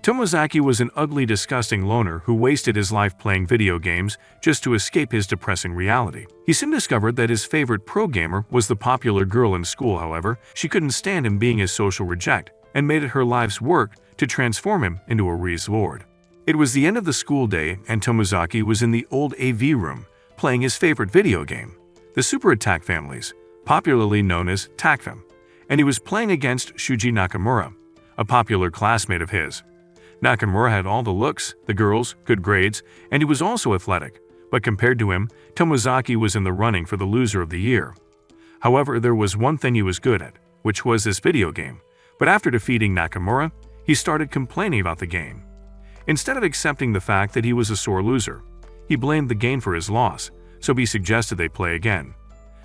Tomozaki was an ugly, disgusting loner who wasted his life playing video games just to escape his depressing reality. He soon discovered that his favorite pro gamer was the popular girl in school. However, she couldn't stand him being a social reject and made it her life's work to transform him into a Lord. It was the end of the school day and Tomozaki was in the old AV room playing his favorite video game, the Super Attack Families, popularly known as TACFAM, and he was playing against Shuji Nakamura, a popular classmate of his. Nakamura had all the looks, the girls, good grades, and he was also athletic, but compared to him, Tomozaki was in the running for the loser of the year. However, there was one thing he was good at, which was this video game, but after defeating Nakamura, he started complaining about the game. Instead of accepting the fact that he was a sore loser, he blamed the game for his loss, so he suggested they play again.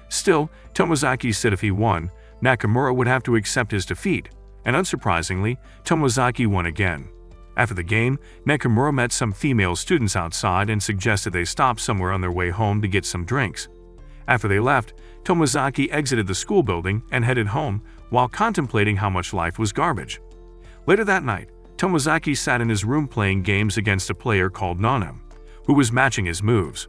Still, Tomozaki said if he won, Nakamura would have to accept his defeat, and unsurprisingly, Tomozaki won again. After the game, Nakamura met some female students outside and suggested they stop somewhere on their way home to get some drinks. After they left, Tomozaki exited the school building and headed home while contemplating how much life was garbage. Later that night, Tomozaki sat in his room playing games against a player called Nanem, who was matching his moves.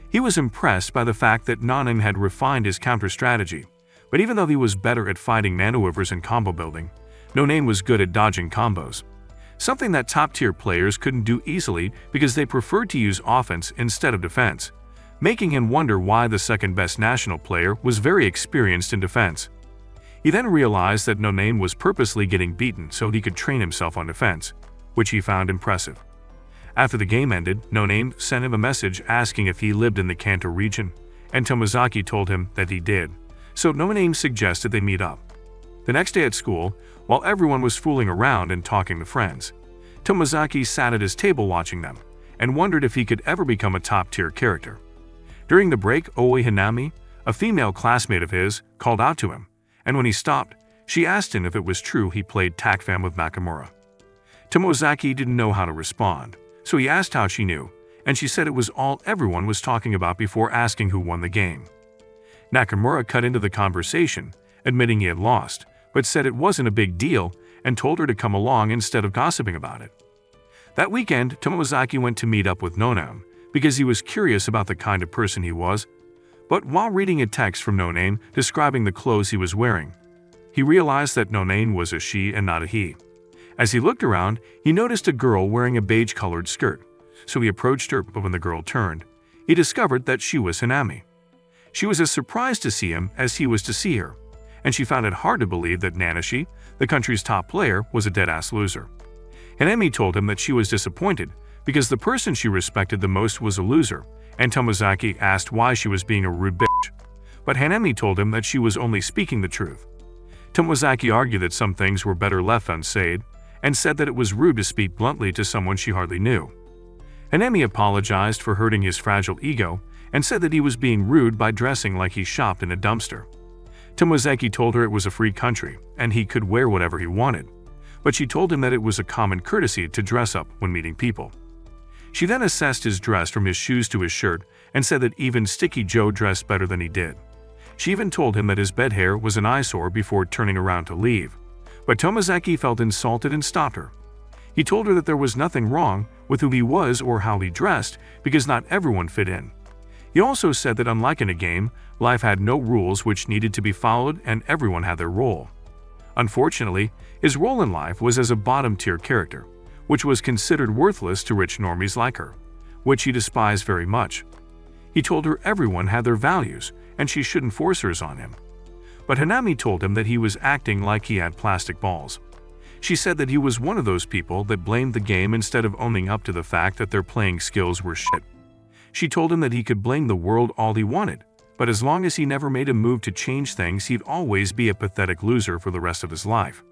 He was impressed by the fact that Nanem had refined his counter strategy, but even though he was better at fighting maneuvers and combo building, Nanem was good at dodging combos. Something that top-tier players couldn't do easily because they preferred to use offense instead of defense, making him wonder why the second-best national player was very experienced in defense. He then realized that Nanem was purposely getting beaten so he could train himself on defense, which he found impressive. After the game ended, Nanem sent him a message asking if he lived in the Kanto region, and Tomozaki told him that he did, so Nanem suggested they meet up. The next day at school, while everyone was fooling around and talking to friends, Tomozaki sat at his table watching them and wondered if he could ever become a top-tier character. During the break, Oi Hanami, a female classmate of his, called out to him, and when he stopped, she asked him if it was true he played TACFAM with Nakamura. Tomozaki didn't know how to respond, so he asked how she knew, and she said it was all everyone was talking about before asking who won the game. Nakamura cut into the conversation, admitting he had lost, but said it wasn't a big deal and told her to come along instead of gossiping about it. That weekend, Tomozaki went to meet up with Nanem because he was curious about the kind of person he was, but while reading a text from Nanem describing the clothes he was wearing, he realized that Nanem was a she and not a he. As he looked around, he noticed a girl wearing a beige-colored skirt, so he approached her, but when the girl turned, he discovered that she was Hanami. She was as surprised to see him as he was to see her, and she found it hard to believe that Nanashi, the country's top player, was a dead-ass loser. Hanami told him that she was disappointed because the person she respected the most was a loser, and Tomozaki asked why she was being a rude bitch. But Hanami told him that she was only speaking the truth. Tomozaki argued that some things were better left unsaid, and said that it was rude to speak bluntly to someone she hardly knew. Hanami apologized for hurting his fragile ego and said that he was being rude by dressing like he shopped in a dumpster. Tomozaki told her it was a free country and he could wear whatever he wanted, but she told him that it was a common courtesy to dress up when meeting people. She then assessed his dress from his shoes to his shirt and said that even Sticky Joe dressed better than he did. She even told him that his bed hair was an eyesore before turning around to leave, but Tomozaki felt insulted and stopped her. He told her that there was nothing wrong with who he was or how he dressed because not everyone fit in. He also said that unlike in a game, life had no rules which needed to be followed and everyone had their role. Unfortunately, his role in life was as a bottom-tier character, which was considered worthless to rich normies like her, which he despised very much. He told her everyone had their values and she shouldn't force hers on him. But Hanami told him that he was acting like he had plastic balls. She said that he was one of those people that blamed the game instead of owning up to the fact that their playing skills were shit. She told him that he could blame the world all he wanted, but as long as he never made a move to change things, he'd always be a pathetic loser for the rest of his life.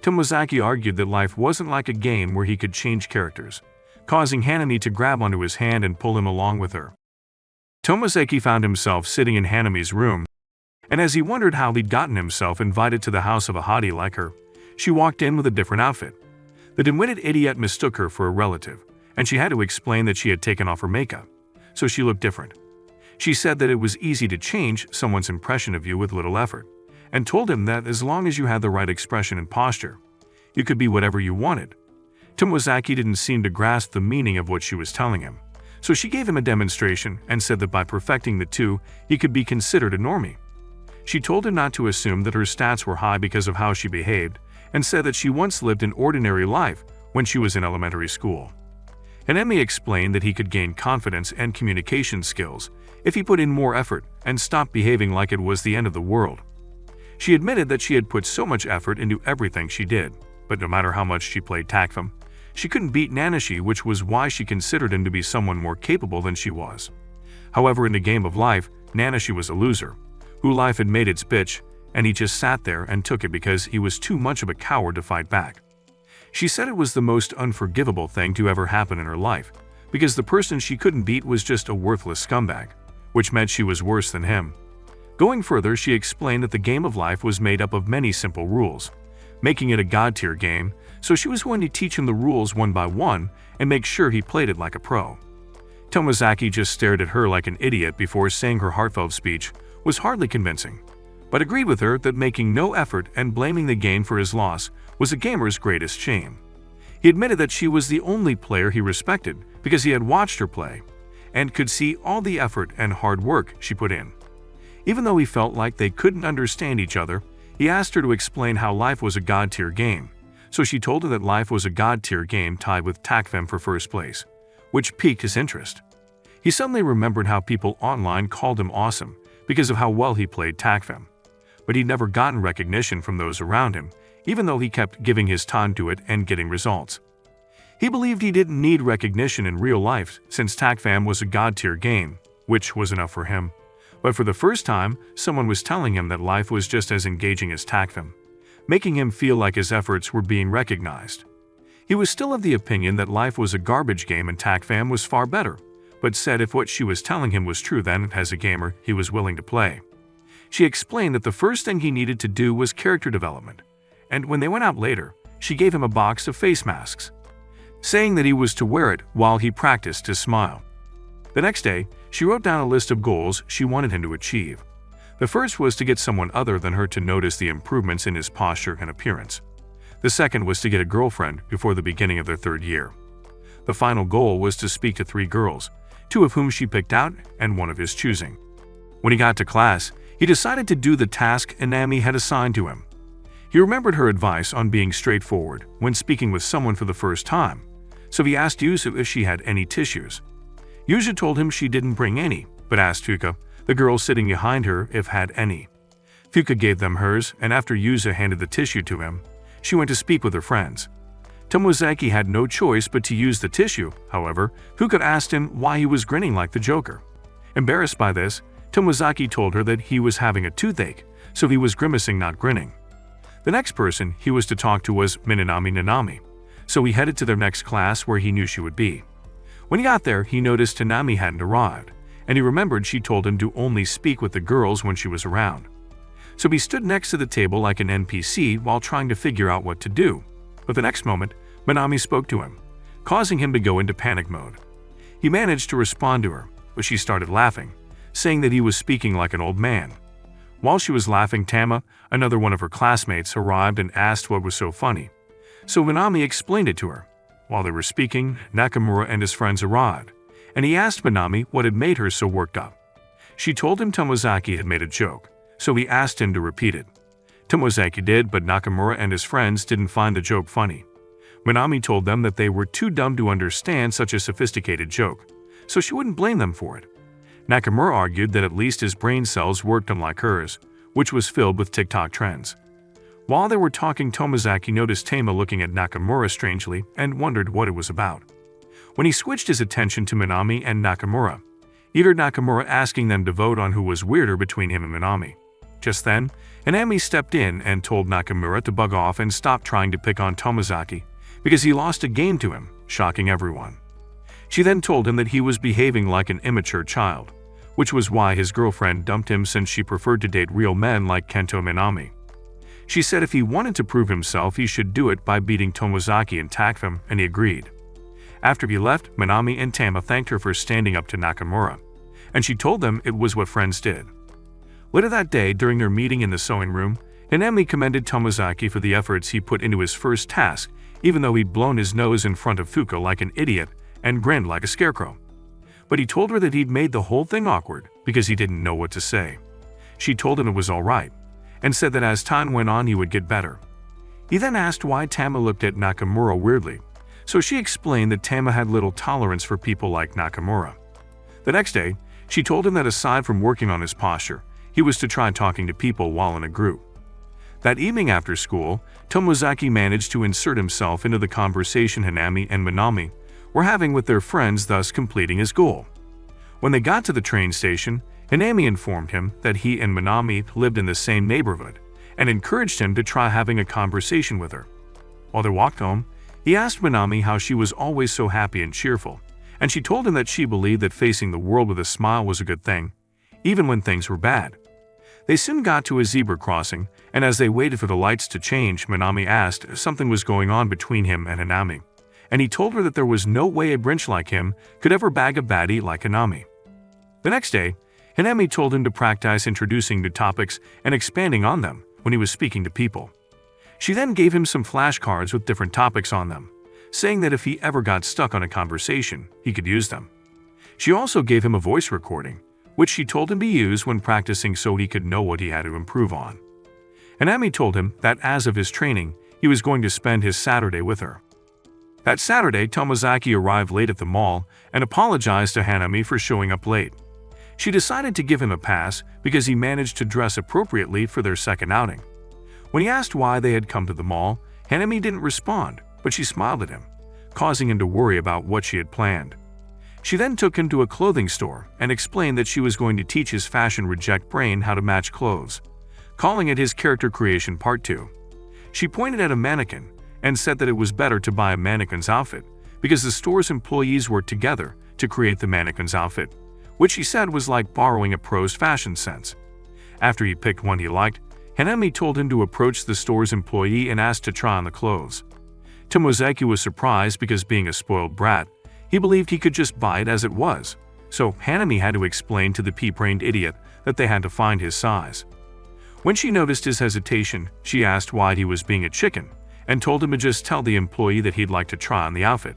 Tomozaki argued that life wasn't like a game where he could change characters, causing Hanami to grab onto his hand and pull him along with her. Tomozaki found himself sitting in Hanami's room, and as he wondered how he'd gotten himself invited to the house of a hottie like her, she walked in with a different outfit. The dim-witted idiot mistook her for a relative, and she had to explain that she had taken off her makeup, so she looked different. She said that it was easy to change someone's impression of you with little effort, and told him that as long as you had the right expression and posture, you could be whatever you wanted. Tomozaki didn't seem to grasp the meaning of what she was telling him, so she gave him a demonstration and said that by perfecting the two, he could be considered a normie. She told him not to assume that her stats were high because of how she behaved, and said that she once lived an ordinary life when she was in elementary school. Hanami explained that he could gain confidence and communication skills if he put in more effort and stopped behaving like it was the end of the world. She admitted that she had put so much effort into everything she did, but no matter how much she played Takfem, she couldn't beat Nanashi, which was why she considered him to be someone more capable than she was. However, in the game of life, Nanashi was a loser, who life had made its bitch, and he just sat there and took it because he was too much of a coward to fight back. She said it was the most unforgivable thing to ever happen in her life, because the person she couldn't beat was just a worthless scumbag, which meant she was worse than him. Going further, she explained that the game of life was made up of many simple rules, making it a god-tier game, so she was going to teach him the rules one by one and make sure he played it like a pro. Tomozaki just stared at her like an idiot before saying her heartfelt speech was hardly convincing, but agreed with her that making no effort and blaming the game for his loss was a gamer's greatest shame. He admitted that she was the only player he respected because he had watched her play and could see all the effort and hard work she put in. Even though he felt like they couldn't understand each other, he asked her to explain how life was a god-tier game, so she told her that life was a god-tier game tied with Takfem for first place, which piqued his interest. He suddenly remembered how people online called him awesome because of how well he played Takfem, but he'd never gotten recognition from those around him, even though he kept giving his time to it and getting results. He believed he didn't need recognition in real life since Takfem was a god-tier game, which was enough for him. But for the first time, someone was telling him that life was just as engaging as Takfem, making him feel like his efforts were being recognized. He was still of the opinion that life was a garbage game and Takfem was far better, but said if what she was telling him was true, then, as a gamer, he was willing to play. She explained that the first thing he needed to do was character development, and when they went out later, she gave him a box of face masks, saying that he was to wear it while he practiced his smile. The next day, she wrote down a list of goals she wanted him to achieve. The first was to get someone other than her to notice the improvements in his posture and appearance. The second was to get a girlfriend before the beginning of their third year. The final goal was to speak to 3 girls, 2 of whom she picked out and 1 of his choosing. When he got to class, he decided to do the task Inami had assigned to him. He remembered her advice on being straightforward when speaking with someone for the first time, so he asked Yuzu if she had any tissues. Yuzu told him she didn't bring any, but asked Fuka, the girl sitting behind her, if had any. Fuka gave them hers, and after Yuzu handed the tissue to him, she went to speak with her friends. Tomozaki had no choice but to use the tissue. However, Fuka asked him why he was grinning like the Joker. Embarrassed by this, Tomozaki told her that he was having a toothache, so he was grimacing, not grinning. The next person he was to talk to was Minanami Nanami, so he headed to their next class where he knew she would be. When he got there, he noticed Nanami hadn't arrived, and he remembered she told him to only speak with the girls when she was around. So he stood next to the table like an NPC while trying to figure out what to do. But the next moment, Minami spoke to him, causing him to go into panic mode. He managed to respond to her, but she started laughing, saying that he was speaking like an old man. While she was laughing, Tama, another one of her classmates, arrived and asked what was so funny. So Minami explained it to her. While they were speaking, Nakamura and his friends arrived, and he asked Minami what had made her so worked up. She told him Tomozaki had made a joke, so he asked him to repeat it. Tomozaki did, but Nakamura and his friends didn't find the joke funny. Minami told them that they were too dumb to understand such a sophisticated joke, so she wouldn't blame them for it. Nakamura argued that at least his brain cells worked unlike hers, which was filled with TikTok trends. While they were talking, Tomozaki noticed Tama looking at Nakamura strangely and wondered what it was about. When he switched his attention to Minami and Nakamura, he heard Nakamura asking them to vote on who was weirder between him and Minami. Just then, Inami stepped in and told Nakamura to bug off and stop trying to pick on Tomozaki because he lost a game to him, shocking everyone. She then told him that he was behaving like an immature child, which was why his girlfriend dumped him since she preferred to date real men like Kento Minami. She said if he wanted to prove himself, he should do it by beating Tomozaki and Takfem, and he agreed. After he left, Minami and Tama thanked her for standing up to Nakamura, and she told them it was what friends did. Later that day, during their meeting in the sewing room, Inami commended Tomozaki for the efforts he put into his first task even though he'd blown his nose in front of Fuka like an idiot and grinned like a scarecrow. But he told her that he'd made the whole thing awkward because he didn't know what to say. She told him it was all right, and said that as time went on he would get better. He then asked why Tama looked at Nakamura weirdly, so she explained that Tama had little tolerance for people like Nakamura. The next day, she told him that aside from working on his posture, he was to try talking to people while in a group. That evening after school, Tomozaki managed to insert himself into the conversation Hanami and Minami were having with their friends, thus completing his goal. When they got to the train station, Hanami informed him that he and Minami lived in the same neighborhood and encouraged him to try having a conversation with her. While they walked home, he asked Minami how she was always so happy and cheerful, and she told him that she believed that facing the world with a smile was a good thing, even when things were bad. They soon got to a zebra crossing, and as they waited for the lights to change, Minami asked if something was going on between him and Hanami, and he told her that there was no way a Grinch like him could ever bag a baddie like Hanami. The next day, Hanami told him to practice introducing new topics and expanding on them when he was speaking to people. She then gave him some flashcards with different topics on them, saying that if he ever got stuck on a conversation, he could use them. She also gave him a voice recording, which she told him to use when practicing so he could know what he had to improve on. Hanami told him that as of his training, he was going to spend his Saturday with her. That Saturday, Tomozaki arrived late at the mall and apologized to Hanami for showing up late. She decided to give him a pass because he managed to dress appropriately for their second outing. When he asked why they had come to the mall, Hanami didn't respond, but she smiled at him, causing him to worry about what she had planned. She then took him to a clothing store and explained that she was going to teach his fashion reject brain how to match clothes, calling it his character creation part 2. She pointed at a mannequin and said that it was better to buy a mannequin's outfit because the store's employees worked together to create the mannequin's outfit, which she said was like borrowing a pro's fashion sense. After he picked one he liked, Hanami told him to approach the store's employee and ask to try on the clothes. Tomozaki was surprised because, being a spoiled brat, he believed he could just buy it as it was, so Hanami had to explain to the pea-brained idiot that they had to find his size. When she noticed his hesitation, she asked why he was being a chicken and told him to just tell the employee that he'd like to try on the outfit.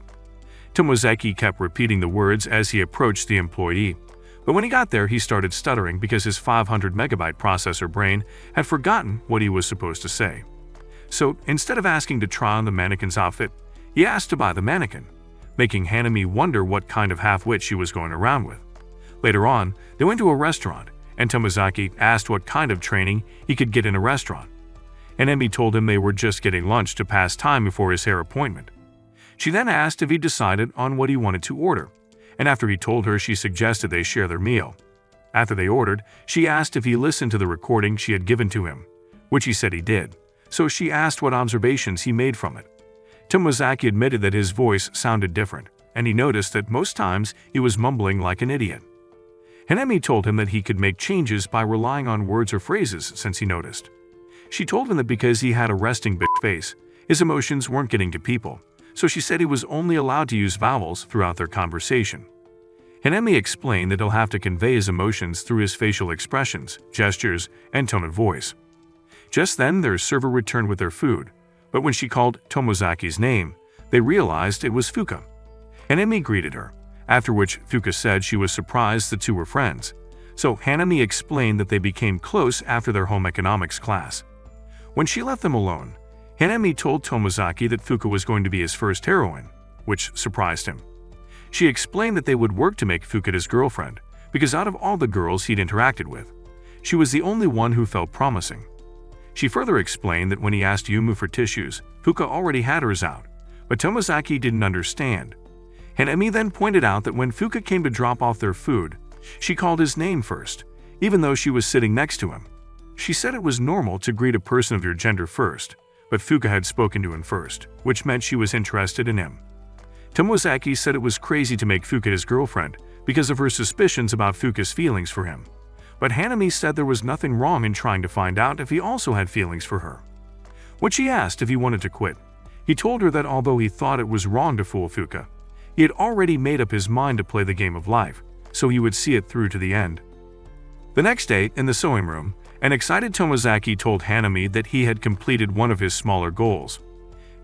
Tomozaki kept repeating the words as he approached the employee, but when he got there he started stuttering because his 500-megabyte processor brain had forgotten what he was supposed to say. So instead of asking to try on the mannequin's outfit, he asked to buy the mannequin, making Hanami wonder what kind of half-wit she was going around with. Later on, they went to a restaurant, and Tomozaki asked what kind of training he could get in a restaurant. Hanami told him they were just getting lunch to pass time before his hair appointment. She then asked if he decided on what he wanted to order, and after he told her, she suggested they share their meal. After they ordered, she asked if he listened to the recording she had given to him, which he said he did, so she asked what observations he made from it. Tomozaki admitted that his voice sounded different, and he noticed that most times he was mumbling like an idiot. Hanami told him that he could make changes by relying on words or phrases since he noticed. She told him that because he had a resting bitch face, his emotions weren't getting to people, so she said he was only allowed to use vowels throughout their conversation. Hanami explained that he'll have to convey his emotions through his facial expressions, gestures, and tone of voice. Just then, their server returned with their food, but when she called Tomozaki's name, they realized it was Fuka. Hanami greeted her, after which Fuka said she was surprised the two were friends, so Hanami explained that they became close after their home economics class. When she left them alone, Hanami told Tomozaki that Fuka was going to be his first heroine, which surprised him. She explained that they would work to make Fuka his girlfriend, because out of all the girls he'd interacted with, she was the only one who felt promising. She further explained that when he asked Yumu for tissues, Fuka already had hers out, but Tomozaki didn't understand. Hanami then pointed out that when Fuka came to drop off their food, she called his name first, even though she was sitting next to him. She said it was normal to greet a person of your gender first, but Fuka had spoken to him first, which meant she was interested in him. Tomozaki said it was crazy to make Fuka his girlfriend because of her suspicions about Fuka's feelings for him, but Hanami said there was nothing wrong in trying to find out if he also had feelings for her. When she asked if he wanted to quit, he told her that although he thought it was wrong to fool Fuka, he had already made up his mind to play the game of life, so he would see it through to the end. The next day, in the sewing room, an excited Tomozaki told Hanami that he had completed one of his smaller goals.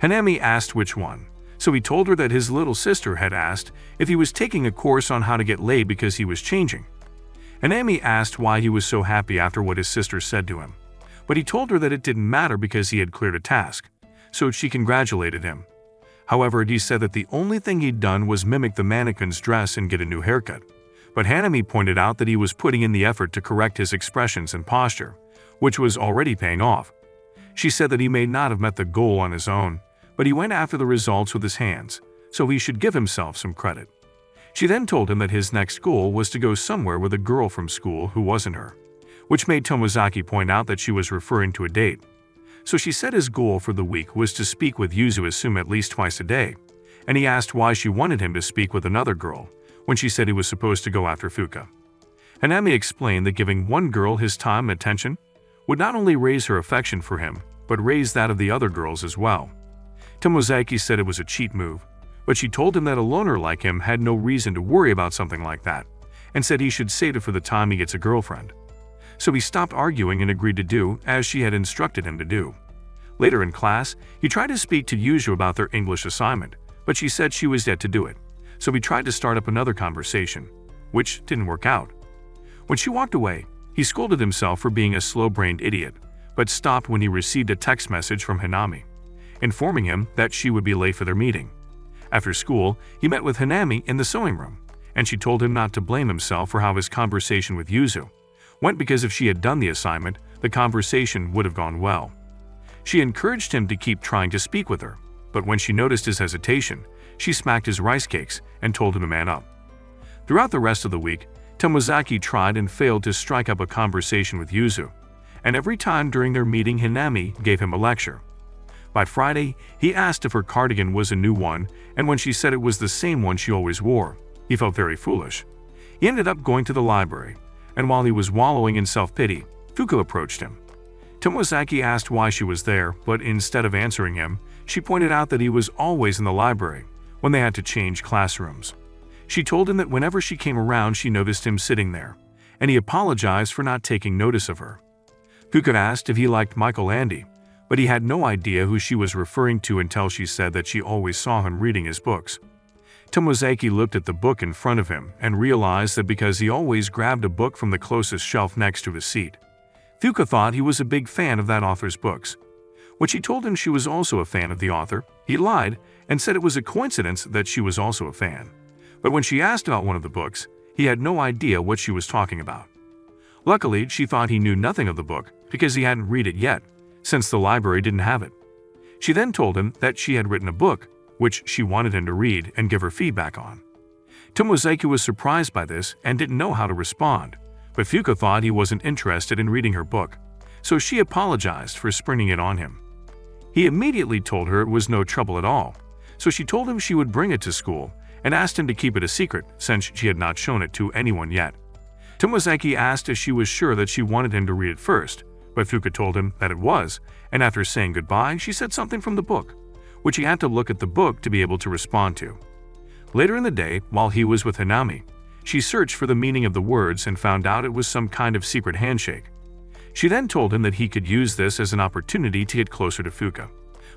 Hanami asked which one, so he told her that his little sister had asked if he was taking a course on how to get laid because he was changing. Hanami asked why he was so happy after what his sister said to him, but he told her that it didn't matter because he had cleared a task, so she congratulated him. However, he said that the only thing he'd done was mimic the mannequin's dress and get a new haircut. But Hanami pointed out that he was putting in the effort to correct his expressions and posture, which was already paying off. She said that he may not have met the goal on his own, but he went after the results with his hands, so he should give himself some credit. She then told him that his next goal was to go somewhere with a girl from school who wasn't her, which made Tomozaki point out that she was referring to a date. So she said his goal for the week was to speak with Yuzu Asum at least twice a day, and he asked why she wanted him to speak with another girl when she said he was supposed to go after Fuka. Hanami explained that giving one girl his time and attention would not only raise her affection for him, but raise that of the other girls as well. Tomozaki said it was a cheat move, but she told him that a loner like him had no reason to worry about something like that, and said he should save it for the time he gets a girlfriend. So he stopped arguing and agreed to do as she had instructed him to do. Later in class, he tried to speak to Yuzu about their English assignment, but she said she was yet to do it, so he tried to start up another conversation, which didn't work out. When she walked away, he scolded himself for being a slow-brained idiot, but stopped when he received a text message from Hanami, informing him that she would be late for their meeting. After school, he met with Hanami in the sewing room, and she told him not to blame himself for how his conversation with Yuzu went because if she had done the assignment, the conversation would have gone well. She encouraged him to keep trying to speak with her, but when she noticed his hesitation, she smacked his rice cakes and told him to man up. Throughout the rest of the week, Tomozaki tried and failed to strike up a conversation with Yuzu, and every time during their meeting Hanami gave him a lecture. By Friday, he asked if her cardigan was a new one, and when she said it was the same one she always wore, he felt very foolish. He ended up going to the library, and while he was wallowing in self-pity, Fuka approached him. Tomozaki asked why she was there, but instead of answering him, she pointed out that he was always in the library when they had to change classrooms. She told him that whenever she came around she noticed him sitting there, and he apologized for not taking notice of her. Fuka asked if he liked Michael Andy, but he had no idea who she was referring to until she said that she always saw him reading his books. Tomozaki looked at the book in front of him and realized that because he always grabbed a book from the closest shelf next to his seat, Fuka thought he was a big fan of that author's books. When she told him she was also a fan of the author, he lied and said it was a coincidence that she was also a fan. But when she asked about one of the books, he had no idea what she was talking about. Luckily, she thought he knew nothing of the book because he hadn't read it yet, since the library didn't have it. She then told him that she had written a book, which she wanted him to read and give her feedback on. Tomozaki was surprised by this and didn't know how to respond, but Fuka thought he wasn't interested in reading her book, so she apologized for springing it on him. He immediately told her it was no trouble at all, so she told him she would bring it to school and asked him to keep it a secret since she had not shown it to anyone yet. Tomozaki asked if she was sure that she wanted him to read it first, but Fuka told him that it was, and after saying goodbye, she said something from the book, which he had to look at the book to be able to respond to. Later in the day, while he was with Hanami, she searched for the meaning of the words and found out it was some kind of secret handshake. She then told him that he could use this as an opportunity to get closer to Fuka,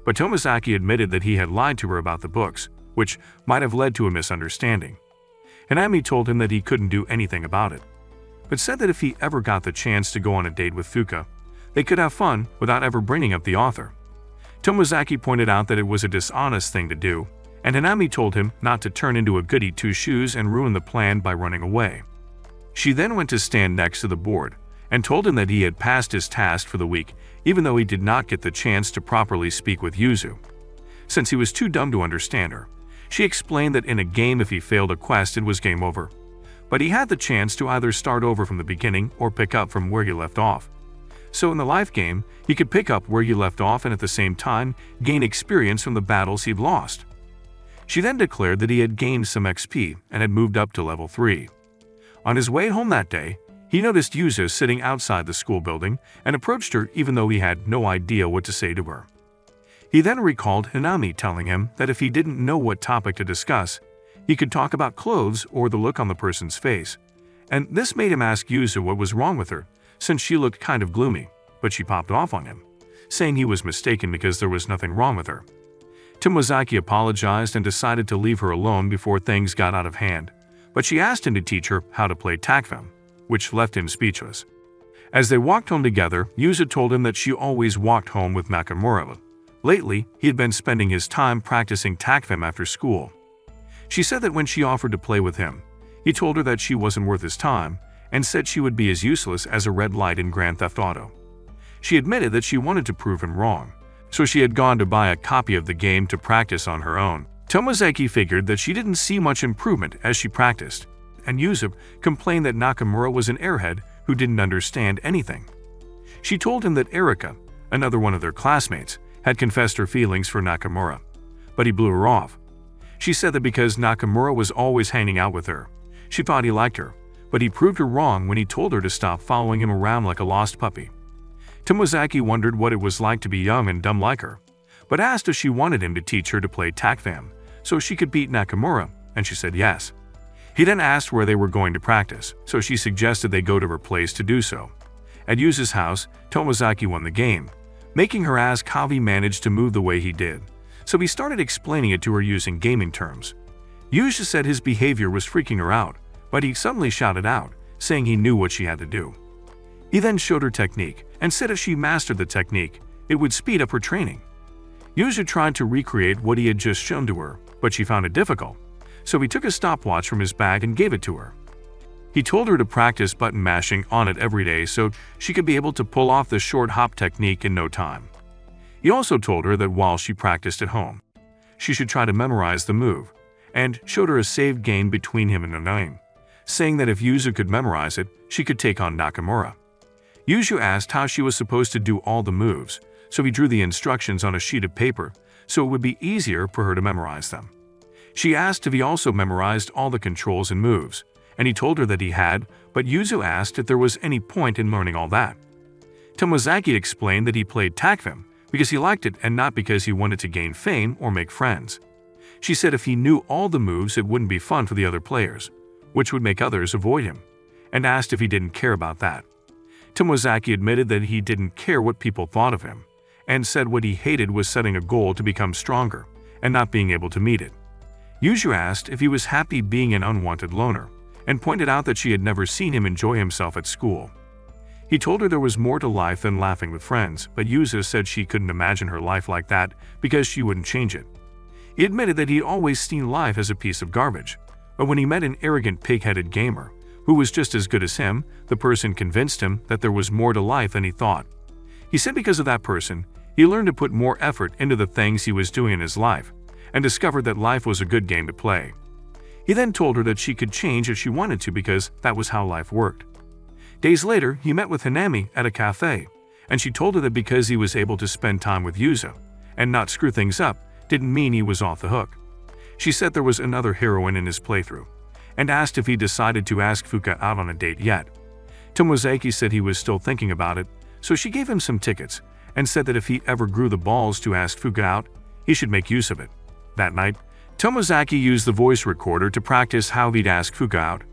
but Tomozaki admitted that he had lied to her about the books, which might have led to a misunderstanding. Hanami told him that he couldn't do anything about it, but said that if he ever got the chance to go on a date with Fuka, they could have fun without ever bringing up the author. Tomozaki pointed out that it was a dishonest thing to do, and Hanami told him not to turn into a goody two-shoes and ruin the plan by running away. She then went to stand next to the board and told him that he had passed his task for the week even though he did not get the chance to properly speak with Yuzu. Since he was too dumb to understand her, she explained that in a game if he failed a quest it was game over, but he had the chance to either start over from the beginning or pick up from where he left off. So in the life game, he could pick up where he left off and at the same time gain experience from the battles he'd lost. She then declared that he had gained some XP and had moved up to level 3. On his way home that day, he noticed Yuzu sitting outside the school building and approached her even though he had no idea what to say to her. He then recalled Hanami telling him that if he didn't know what topic to discuss, he could talk about clothes or the look on the person's face, and this made him ask Yuzu what was wrong with her, since she looked kind of gloomy, but she popped off on him, saying he was mistaken because there was nothing wrong with her. Tomozaki apologized and decided to leave her alone before things got out of hand, but she asked him to teach her how to play takfem, which left him speechless. As they walked home together, Yuzu told him that she always walked home with Nakamura. Lately, he had been spending his time practicing takfem after school. She said that when she offered to play with him, he told her that she wasn't worth his time and said she would be as useless as a red light in Grand Theft Auto. She admitted that she wanted to prove him wrong, so she had gone to buy a copy of the game to practice on her own. Tomozaki figured that she didn't see much improvement as she practiced, and Yuzu complained that Nakamura was an airhead who didn't understand anything. She told him that Erika, another one of their classmates, had confessed her feelings for Nakamura, but he blew her off. She said that because Nakamura was always hanging out with her, she thought he liked her, but he proved her wrong when he told her to stop following him around like a lost puppy. Tomozaki wondered what it was like to be young and dumb like her, but asked if she wanted him to teach her to play takfem so she could beat Nakamura, and she said yes. He then asked where they were going to practice, so she suggested they go to her place to do so. At Yuzu's house, Tomozaki won the game, making her ask how he managed to move the way he did, so he started explaining it to her using gaming terms. Yuzu said his behavior was freaking her out, but he suddenly shouted out, saying he knew what she had to do. He then showed her technique and said if she mastered the technique, it would speed up her training. Yuzu tried to recreate what he had just shown to her, but she found it difficult, so he took a stopwatch from his bag and gave it to her. He told her to practice button mashing on it every day so she could be able to pull off the short hop technique in no time. He also told her that while she practiced at home, she should try to memorize the move, and showed her a saved game between him and Nanaim, saying that if Yuzu could memorize it, she could take on Nakamura. Yuzu asked how she was supposed to do all the moves, so he drew the instructions on a sheet of paper so it would be easier for her to memorize them. She asked if he also memorized all the controls and moves, and he told her that he had, but Yuzu asked if there was any point in learning all that. Tomozaki explained that he played takfem because he liked it and not because he wanted to gain fame or make friends. She said if he knew all the moves it wouldn't be fun for the other players, which would make others avoid him, and asked if he didn't care about that. Tomozaki admitted that he didn't care what people thought of him, and said what he hated was setting a goal to become stronger and not being able to meet it. Yuzu asked if he was happy being an unwanted loner, and pointed out that she had never seen him enjoy himself at school. He told her there was more to life than laughing with friends, but Yuzu said she couldn't imagine her life like that because she wouldn't change it. He admitted that he'd always seen life as a piece of garbage, but when he met an arrogant pig-headed gamer who was just as good as him, the person convinced him that there was more to life than he thought. He said because of that person, he learned to put more effort into the things he was doing in his life, and discovered that life was a good game to play. He then told her that she could change if she wanted to because that was how life worked. Days later, he met with Hanami at a cafe, and she told her that because he was able to spend time with Yuzu and not screw things up didn't mean he was off the hook. She said there was another heroine in his playthrough, and asked if he decided to ask Fuka out on a date yet. Tomozaki said he was still thinking about it, so she gave him some tickets and said that if he ever grew the balls to ask Fuka out, he should make use of it. That night, Tomozaki used the voice recorder to practice how he'd ask Fuka out,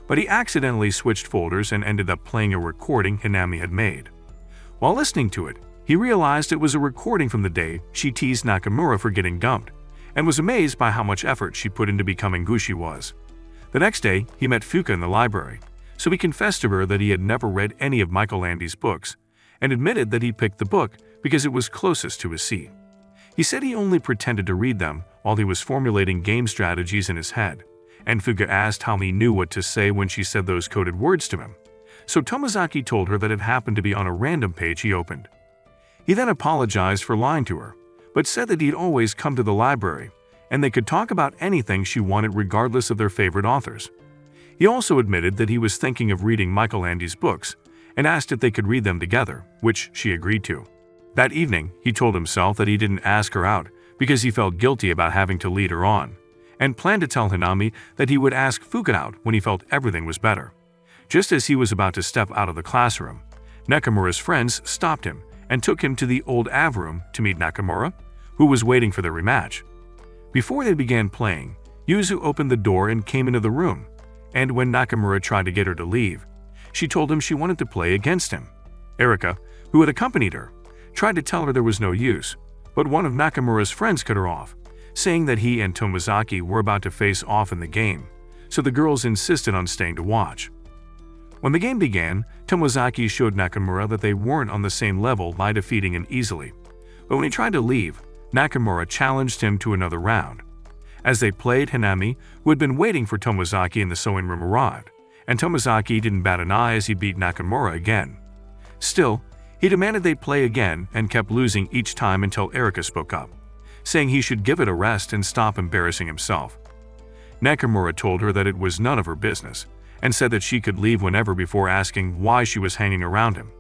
but he accidentally switched folders and ended up playing a recording Hanami had made. While listening to it, he realized it was a recording from the day she teased Nakamura for getting dumped, and was amazed by how much effort she put into becoming who she was. The next day, he met Fuka in the library, so he confessed to her that he had never read any of Michael Landy's books, and admitted that he picked the book because it was closest to his seat. He said he only pretended to read them while he was formulating game strategies in his head, and Fuka asked how he knew what to say when she said those coded words to him, so Tomozaki told her that it happened to be on a random page he opened. He then apologized for lying to her, but said that he'd always come to the library, and they could talk about anything she wanted regardless of their favorite authors. He also admitted that he was thinking of reading Michael Landy's books, and asked if they could read them together, which she agreed to. That evening, he told himself that he didn't ask her out because he felt guilty about having to lead her on, and planned to tell Hanami that he would ask Fuka out when he felt everything was better. Just as he was about to step out of the classroom, Nakamura's friends stopped him and took him to the old Av room to meet Nakamura, who was waiting for their rematch. Before they began playing, Yuzu opened the door and came into the room, and when Nakamura tried to get her to leave, she told him she wanted to play against him. Erika, who had accompanied her, tried to tell her there was no use, but one of Nakamura's friends cut her off, saying that he and Tomozaki were about to face off in the game, so the girls insisted on staying to watch. When the game began, Tomozaki showed Nakamura that they weren't on the same level by defeating him easily. But when he tried to leave, Nakamura challenged him to another round. As they played, Hanami, who had been waiting for Tomozaki in the sewing room, arrived, and Tomozaki didn't bat an eye as he beat Nakamura again. Still, he demanded they play again and kept losing each time until Erika spoke up, saying he should give it a rest and stop embarrassing himself. Nakamura told her that it was none of her business, and said that she could leave whenever before asking why she was hanging around him.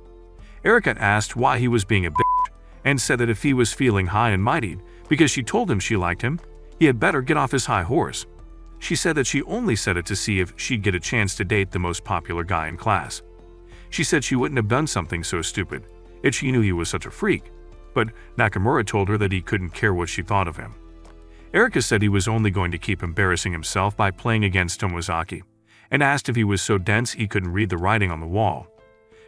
Erika asked why he was being a bitch, and said that if he was feeling high and mighty because she told him she liked him, he had better get off his high horse. She said that she only said it to see if she'd get a chance to date the most popular guy in class. She said she wouldn't have done something so stupid if she knew he was such a freak, but Nakamura told her that he couldn't care what she thought of him. Erika said he was only going to keep embarrassing himself by playing against Tomozaki, and asked if he was so dense he couldn't read the writing on the wall.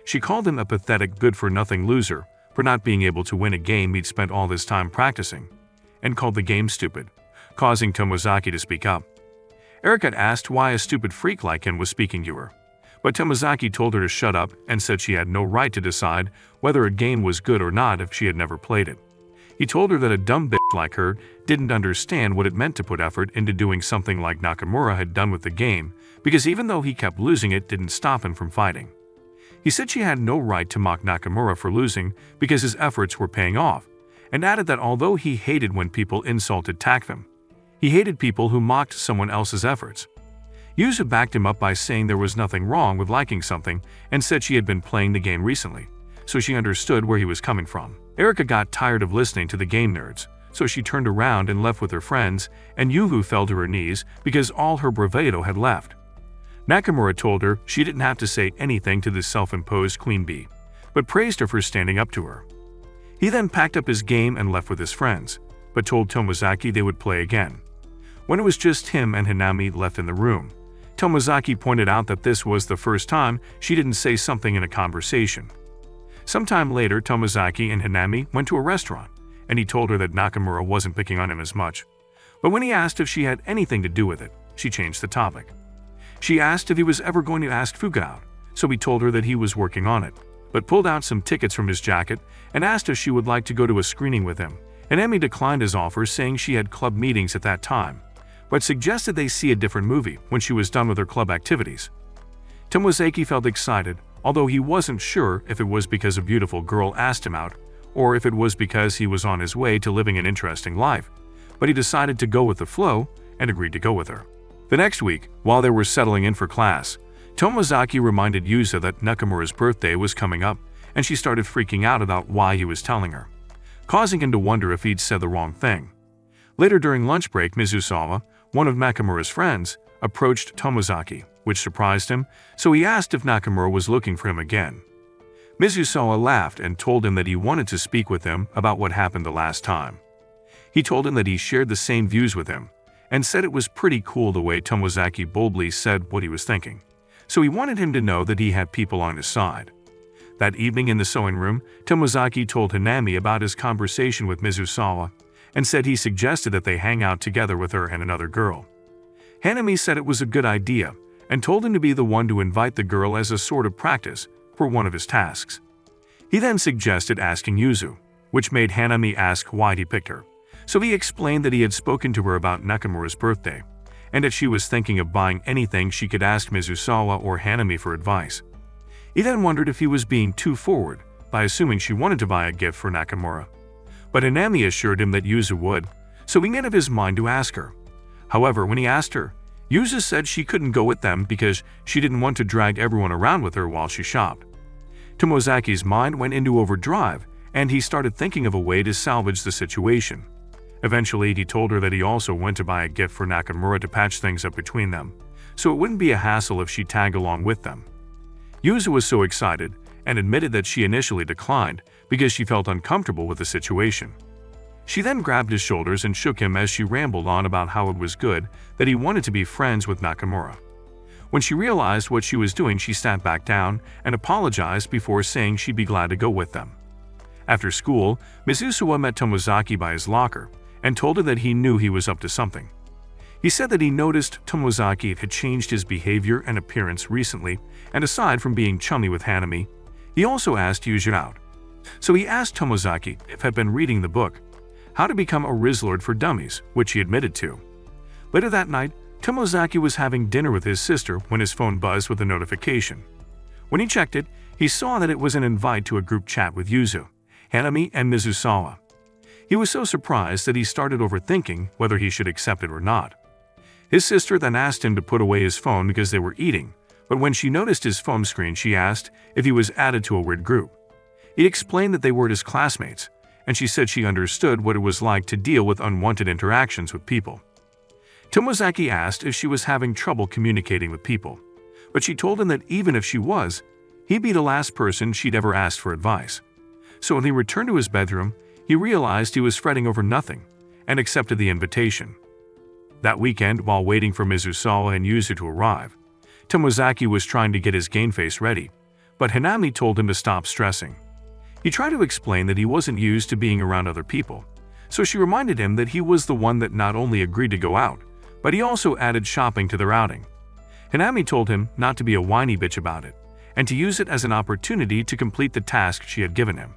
She called him a pathetic good-for-nothing loser for not being able to win a game he'd spent all this time practicing, and called the game stupid, causing Tomozaki to speak up. Erika asked why a stupid freak like him was speaking to her, but Tomozaki told her to shut up and said she had no right to decide whether a game was good or not if she had never played it. He told her that a dumb bitch like her didn't understand what it meant to put effort into doing something like Nakamura had done with the game, because even though he kept losing, it didn't stop him from fighting. He said she had no right to mock Nakamura for losing because his efforts were paying off, and added that although he hated when people insulted Takvim, he hated people who mocked someone else's efforts. Yuzu backed him up by saying there was nothing wrong with liking something and said she had been playing the game recently, so she understood where he was coming from. Erika got tired of listening to the game nerds, so she turned around and left with her friends, and Yuhu fell to her knees because all her bravado had left. Nakamura told her she didn't have to say anything to this self-imposed queen bee, but praised her for standing up to her. He then packed up his game and left with his friends, but told Tomozaki they would play again. When it was just him and Hanami left in the room, Tomozaki pointed out that this was the first time she didn't say something in a conversation. Sometime later, Tomozaki and Hanami went to a restaurant, and he told her that Nakamura wasn't picking on him as much. But when he asked if she had anything to do with it, she changed the topic. She asked if he was ever going to ask Fuka out, so he told her that he was working on it, but pulled out some tickets from his jacket and asked if she would like to go to a screening with him. Hanami declined his offer, saying she had club meetings at that time, but suggested they see a different movie when she was done with her club activities. Tomozaki felt excited, although he wasn't sure if it was because a beautiful girl asked him out or if it was because he was on his way to living an interesting life, but he decided to go with the flow and agreed to go with her. The next week, while they were settling in for class, Tomozaki reminded Yuza that Nakamura's birthday was coming up, and she started freaking out about why he was telling her, causing him to wonder if he'd said the wrong thing. Later during lunch break, Mizusawa, one of Nakamura's friends, approached Tomozaki, which surprised him, so he asked if Nakamura was looking for him again. Mizusawa laughed and told him that he wanted to speak with him about what happened the last time. He told him that he shared the same views with him, and said it was pretty cool the way Tomozaki boldly said what he was thinking, so he wanted him to know that he had people on his side. That evening in the sewing room, Tomozaki told Hanami about his conversation with Mizusawa, and said he suggested that they hang out together with her and another girl. Hanami said it was a good idea, and told him to be the one to invite the girl as a sort of practice for one of his tasks. He then suggested asking Yuzu, which made Hanami ask why he picked her, so he explained that he had spoken to her about Nakamura's birthday, and if she was thinking of buying anything she could ask Mizusawa or Hanami for advice. He then wondered if he was being too forward by assuming she wanted to buy a gift for Nakamura. But Hanami assured him that Yuzu would, so he made up his mind to ask her. However, when he asked her, Yuzu said she couldn't go with them because she didn't want to drag everyone around with her while she shopped. Tomozaki's mind went into overdrive, and he started thinking of a way to salvage the situation. Eventually, he told her that he also went to buy a gift for Nakamura to patch things up between them, so it wouldn't be a hassle if she tagged along with them. Yuzu was so excited and admitted that she initially declined because she felt uncomfortable with the situation. She then grabbed his shoulders and shook him as she rambled on about how it was good that he wanted to be friends with Nakamura. When she realized what she was doing, she sat back down and apologized before saying she'd be glad to go with them. After school, Mizusawa met Tomozaki by his locker and told her that he knew he was up to something. He said that he noticed Tomozaki had changed his behavior and appearance recently, and aside from being chummy with Hanami, he also asked Yuzu out. So he asked Tomozaki if he had been reading the book, How to Become a Rizzlord for Dummies, which he admitted to. Later that night, Tomozaki was having dinner with his sister when his phone buzzed with a notification. When he checked it, he saw that it was an invite to a group chat with Yuzu, Hanami, and Mizusawa. He was so surprised that he started overthinking whether he should accept it or not. His sister then asked him to put away his phone because they were eating, but when she noticed his phone screen, she asked if he was added to a weird group. He explained that they were his classmates, and she said she understood what it was like to deal with unwanted interactions with people. Tomozaki asked if she was having trouble communicating with people, but she told him that even if she was, he'd be the last person she'd ever asked for advice. So when he returned to his bedroom, he realized he was fretting over nothing, and accepted the invitation. That weekend, while waiting for Mizusawa and Yuzu to arrive, Tomozaki was trying to get his game face ready, but Hanami told him to stop stressing. He tried to explain that he wasn't used to being around other people, so she reminded him that he was the one that not only agreed to go out, but he also added shopping to their outing. Hanami told him not to be a whiny bitch about it, and to use it as an opportunity to complete the task she had given him.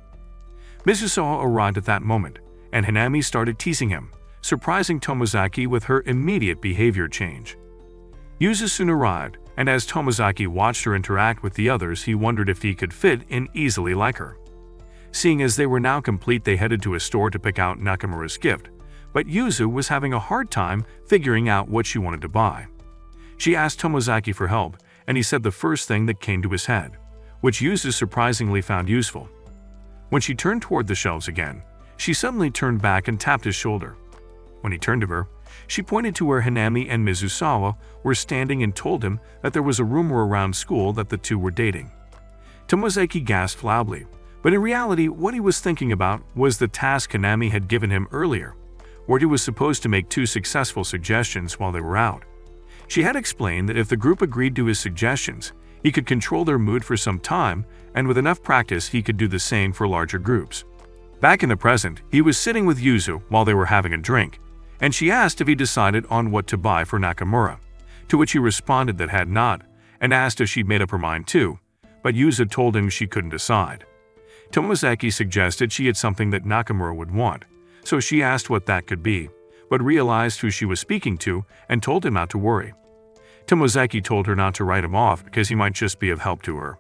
Mizusawa arrived at that moment, and Hanami started teasing him, surprising Tomozaki with her immediate behavior change. Yuzu soon arrived, and as Tomozaki watched her interact with the others, he wondered if he could fit in easily like her. Seeing as they were now complete, they headed to a store to pick out Nakamura's gift, but Yuzu was having a hard time figuring out what she wanted to buy. She asked Tomozaki for help, and he said the first thing that came to his head, which Yuzu surprisingly found useful. When she turned toward the shelves again, she suddenly turned back and tapped his shoulder. When he turned to her, she pointed to where Hanami and Mizusawa were standing and told him that there was a rumor around school that the two were dating. Tomozaki gasped loudly, but in reality what he was thinking about was the task Hanami had given him earlier, where he was supposed to make 2 successful suggestions while they were out. She had explained that if the group agreed to his suggestions, he could control their mood for some time, and with enough practice he could do the same for larger groups. Back in the present, he was sitting with Yuzu while they were having a drink, and she asked if he decided on what to buy for Nakamura, to which he responded that had not, and asked if she'd made up her mind too, but Yuzu told him she couldn't decide. Tomozaki suggested she had something that Nakamura would want, so she asked what that could be, but realized who she was speaking to and told him not to worry. Tomozaki told her not to write him off because he might just be of help to her,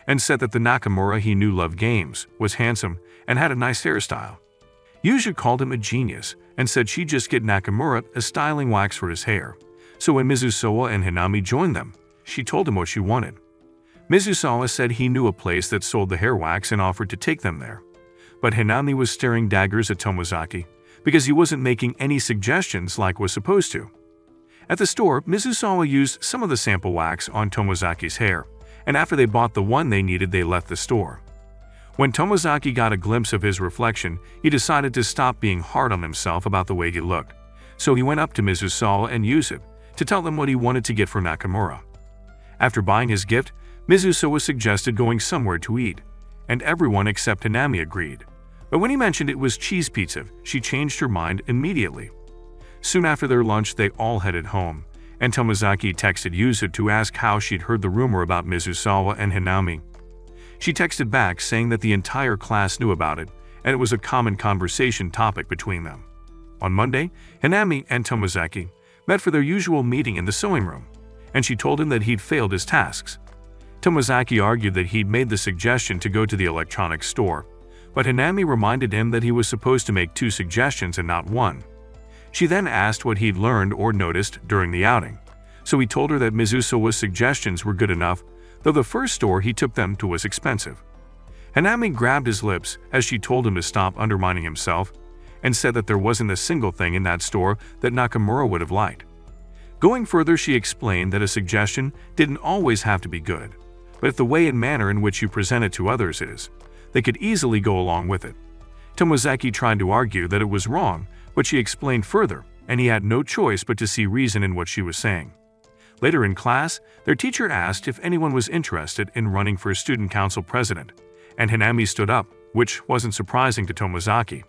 and said that the Nakamura he knew loved games, was handsome, and had a nice hairstyle. Yuzu called him a genius and said she'd just get Nakamura a styling wax for his hair, so when Mizusawa and Hanami joined them, she told him what she wanted. Mizusawa said he knew a place that sold the hair wax and offered to take them there, but Hanami was staring daggers at Tomozaki because he wasn't making any suggestions like was supposed to. At the store, Mizusawa used some of the sample wax on Tomozaki's hair, and after they bought the one they needed, they left the store. When Tomozaki got a glimpse of his reflection, he decided to stop being hard on himself about the way he looked, so he went up to Mizusawa and Yuzu to tell them what he wanted to get for Nakamura. After buying his gift, Mizusawa suggested going somewhere to eat, and everyone except Hanami agreed. But when he mentioned it was cheese pizza, she changed her mind immediately. Soon after their lunch, they all headed home, and Tomozaki texted Yuzu to ask how she'd heard the rumor about Mizusawa and Hanami. She texted back saying that the entire class knew about it, and it was a common conversation topic between them. On Monday, Hanami and Tomozaki met for their usual meeting in the sewing room, and she told him that he'd failed his tasks. Tomozaki argued that he'd made the suggestion to go to the electronics store, but Hanami reminded him that he was supposed to make 2 suggestions and not 1. She then asked what he'd learned or noticed during the outing, so he told her that Mizusawa's suggestions were good enough, though the first store he took them to was expensive. Hanami grabbed his lips as she told him to stop undermining himself, and said that there wasn't a single thing in that store that Nakamura would have liked. Going further, she explained that a suggestion didn't always have to be good, but if the way and manner in which you present it to others is, they could easily go along with it. Tomozaki tried to argue that it was wrong, but she explained further, and he had no choice but to see reason in what she was saying. Later in class, their teacher asked if anyone was interested in running for student council president, and Hanami stood up, which wasn't surprising to Tomozaki.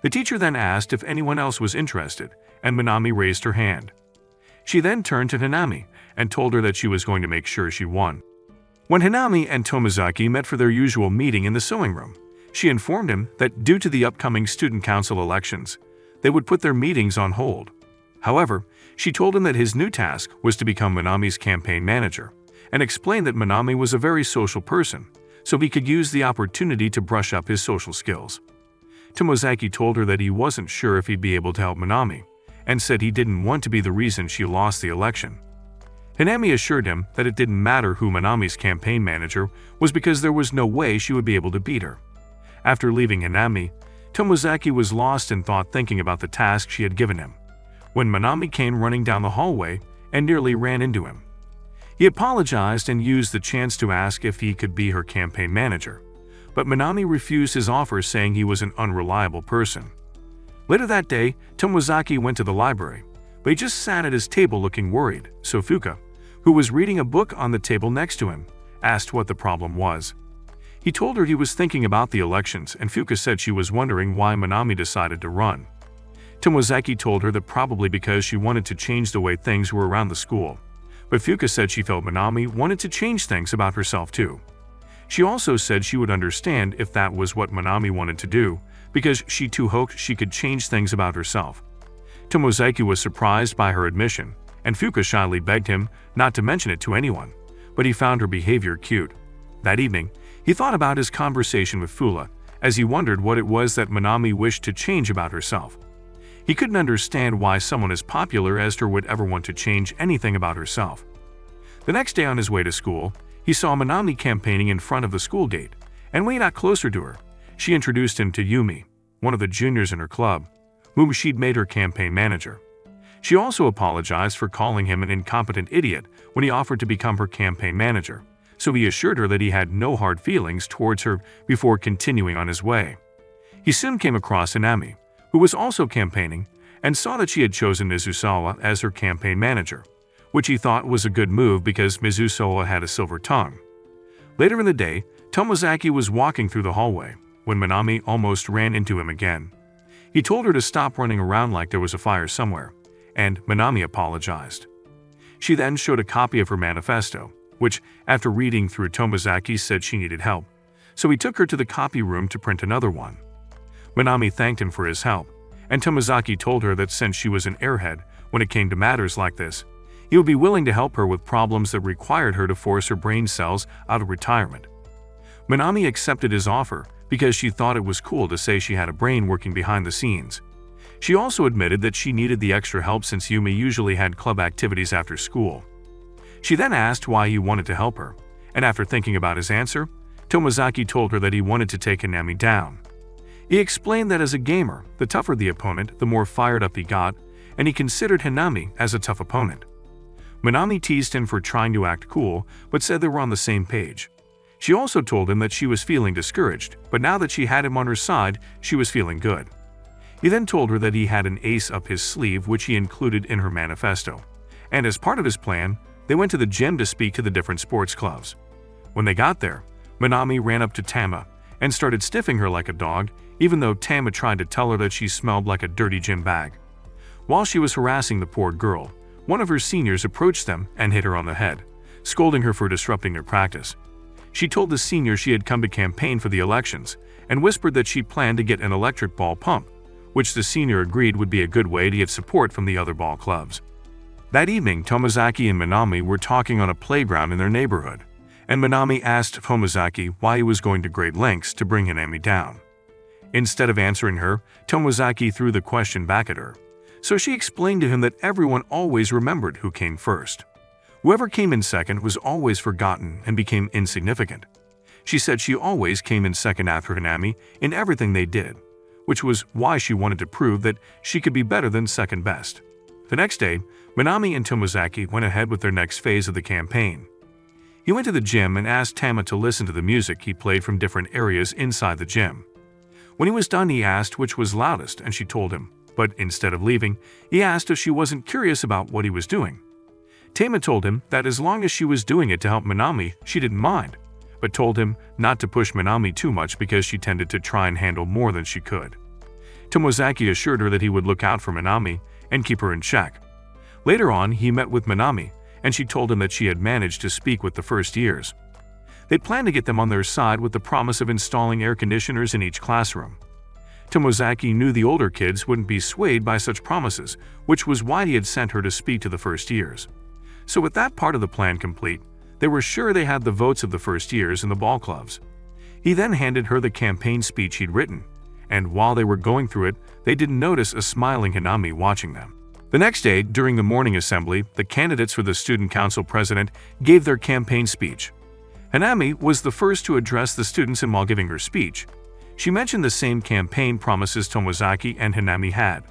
The teacher then asked if anyone else was interested, and Minami raised her hand. She then turned to Hanami and told her that she was going to make sure she won. When Hanami and Tomozaki met for their usual meeting in the sewing room, she informed him that due to the upcoming student council elections, they would put their meetings on hold. However, she told him that his new task was to become Minami's campaign manager, and explained that Minami was a very social person, so he could use the opportunity to brush up his social skills. Tomozaki told her that he wasn't sure if he'd be able to help Minami, and said he didn't want to be the reason she lost the election. Hanami assured him that it didn't matter who Minami's campaign manager was because there was no way she would be able to beat her. After leaving Hanami, Tomozaki was lost in thought thinking about the task she had given him, when Minami came running down the hallway and nearly ran into him. He apologized and used the chance to ask if he could be her campaign manager, but Minami refused his offer, saying he was an unreliable person. Later that day, Tomozaki went to the library, but he just sat at his table looking worried, so Fuka, who was reading a book on the table next to him, asked what the problem was. He told her he was thinking about the elections, and Fuka said she was wondering why Minami decided to run. Tomozaki told her that probably because she wanted to change the way things were around the school, but Fuka said she felt Minami wanted to change things about herself too. She also said she would understand if that was what Minami wanted to do, because she too hoped she could change things about herself. Tomozaki was surprised by her admission, and Fuka shyly begged him not to mention it to anyone, but he found her behavior cute. That evening, he thought about his conversation with Fula, as he wondered what it was that Minami wished to change about herself. He couldn't understand why someone as popular as her would ever want to change anything about herself. The next day on his way to school, he saw Minami campaigning in front of the school gate, and when he got closer to her, she introduced him to Yumi, one of the juniors in her club, whom she'd made her campaign manager. She also apologized for calling him an incompetent idiot when he offered to become her campaign manager, so he assured her that he had no hard feelings towards her before continuing on his way. He soon came across Hanami, who was also campaigning, and saw that she had chosen Mizusawa as her campaign manager, which he thought was a good move because Mizusawa had a silver tongue. Later in the day, Tomozaki was walking through the hallway when Minami almost ran into him again. He told her to stop running around like there was a fire somewhere, and Minami apologized. She then showed a copy of her manifesto, which, after reading through, Tomozaki said she needed help, so he took her to the copy room to print another one. Minami thanked him for his help, and Tomozaki told her that since she was an airhead when it came to matters like this, he would be willing to help her with problems that required her to force her brain cells out of retirement. Minami accepted his offer because she thought it was cool to say she had a brain working behind the scenes. She also admitted that she needed the extra help since Yumi usually had club activities after school. She then asked why he wanted to help her, and after thinking about his answer, Tomozaki told her that he wanted to take Hanami down. He explained that as a gamer, the tougher the opponent, the more fired up he got, and he considered Hanami as a tough opponent. Minami teased him for trying to act cool, but said they were on the same page. She also told him that she was feeling discouraged, but now that she had him on her side, she was feeling good. He then told her that he had an ace up his sleeve which he included in her manifesto, and as part of his plan, they went to the gym to speak to the different sports clubs. When they got there, Minami ran up to Tama and started sniffing her like a dog, even though Tama tried to tell her that she smelled like a dirty gym bag. While she was harassing the poor girl, one of her seniors approached them and hit her on the head, scolding her for disrupting their practice. She told the senior she had come to campaign for the elections and whispered that she planned to get an electric ball pump, which the senior agreed would be a good way to get support from the other ball clubs. That evening, Tomozaki and Minami were talking on a playground in their neighborhood, and Minami asked Tomozaki why he was going to great lengths to bring Hanami down. Instead of answering her, Tomozaki threw the question back at her, so she explained to him that everyone always remembered who came first. Whoever came in second was always forgotten and became insignificant. She said she always came in second after Hanami in everything they did, which was why she wanted to prove that she could be better than second best. The next day, Minami and Tomozaki went ahead with their next phase of the campaign. He went to the gym and asked Tama to listen to the music he played from different areas inside the gym. When he was done, he asked which was loudest, and she told him, but instead of leaving, he asked if she wasn't curious about what he was doing. Tama told him that as long as she was doing it to help Minami, she didn't mind, but told him not to push Minami too much because she tended to try and handle more than she could. Tomozaki assured her that he would look out for Minami and keep her in check. Later on, he met with Minami, and she told him that she had managed to speak with the first years. They'd planned to get them on their side with the promise of installing air conditioners in each classroom. Tomozaki knew the older kids wouldn't be swayed by such promises, which was why he had sent her to speak to the first years. So with that part of the plan complete, they were sure they had the votes of the first years in the ball clubs. He then handed her the campaign speech he'd written, and while they were going through it, they didn't notice a smiling Hinami watching them. The next day, during the morning assembly, the candidates for the student council president gave their campaign speech. Hinami was the first to address the students, and while giving her speech, she mentioned the same campaign promises Tomozaki and Hinami had.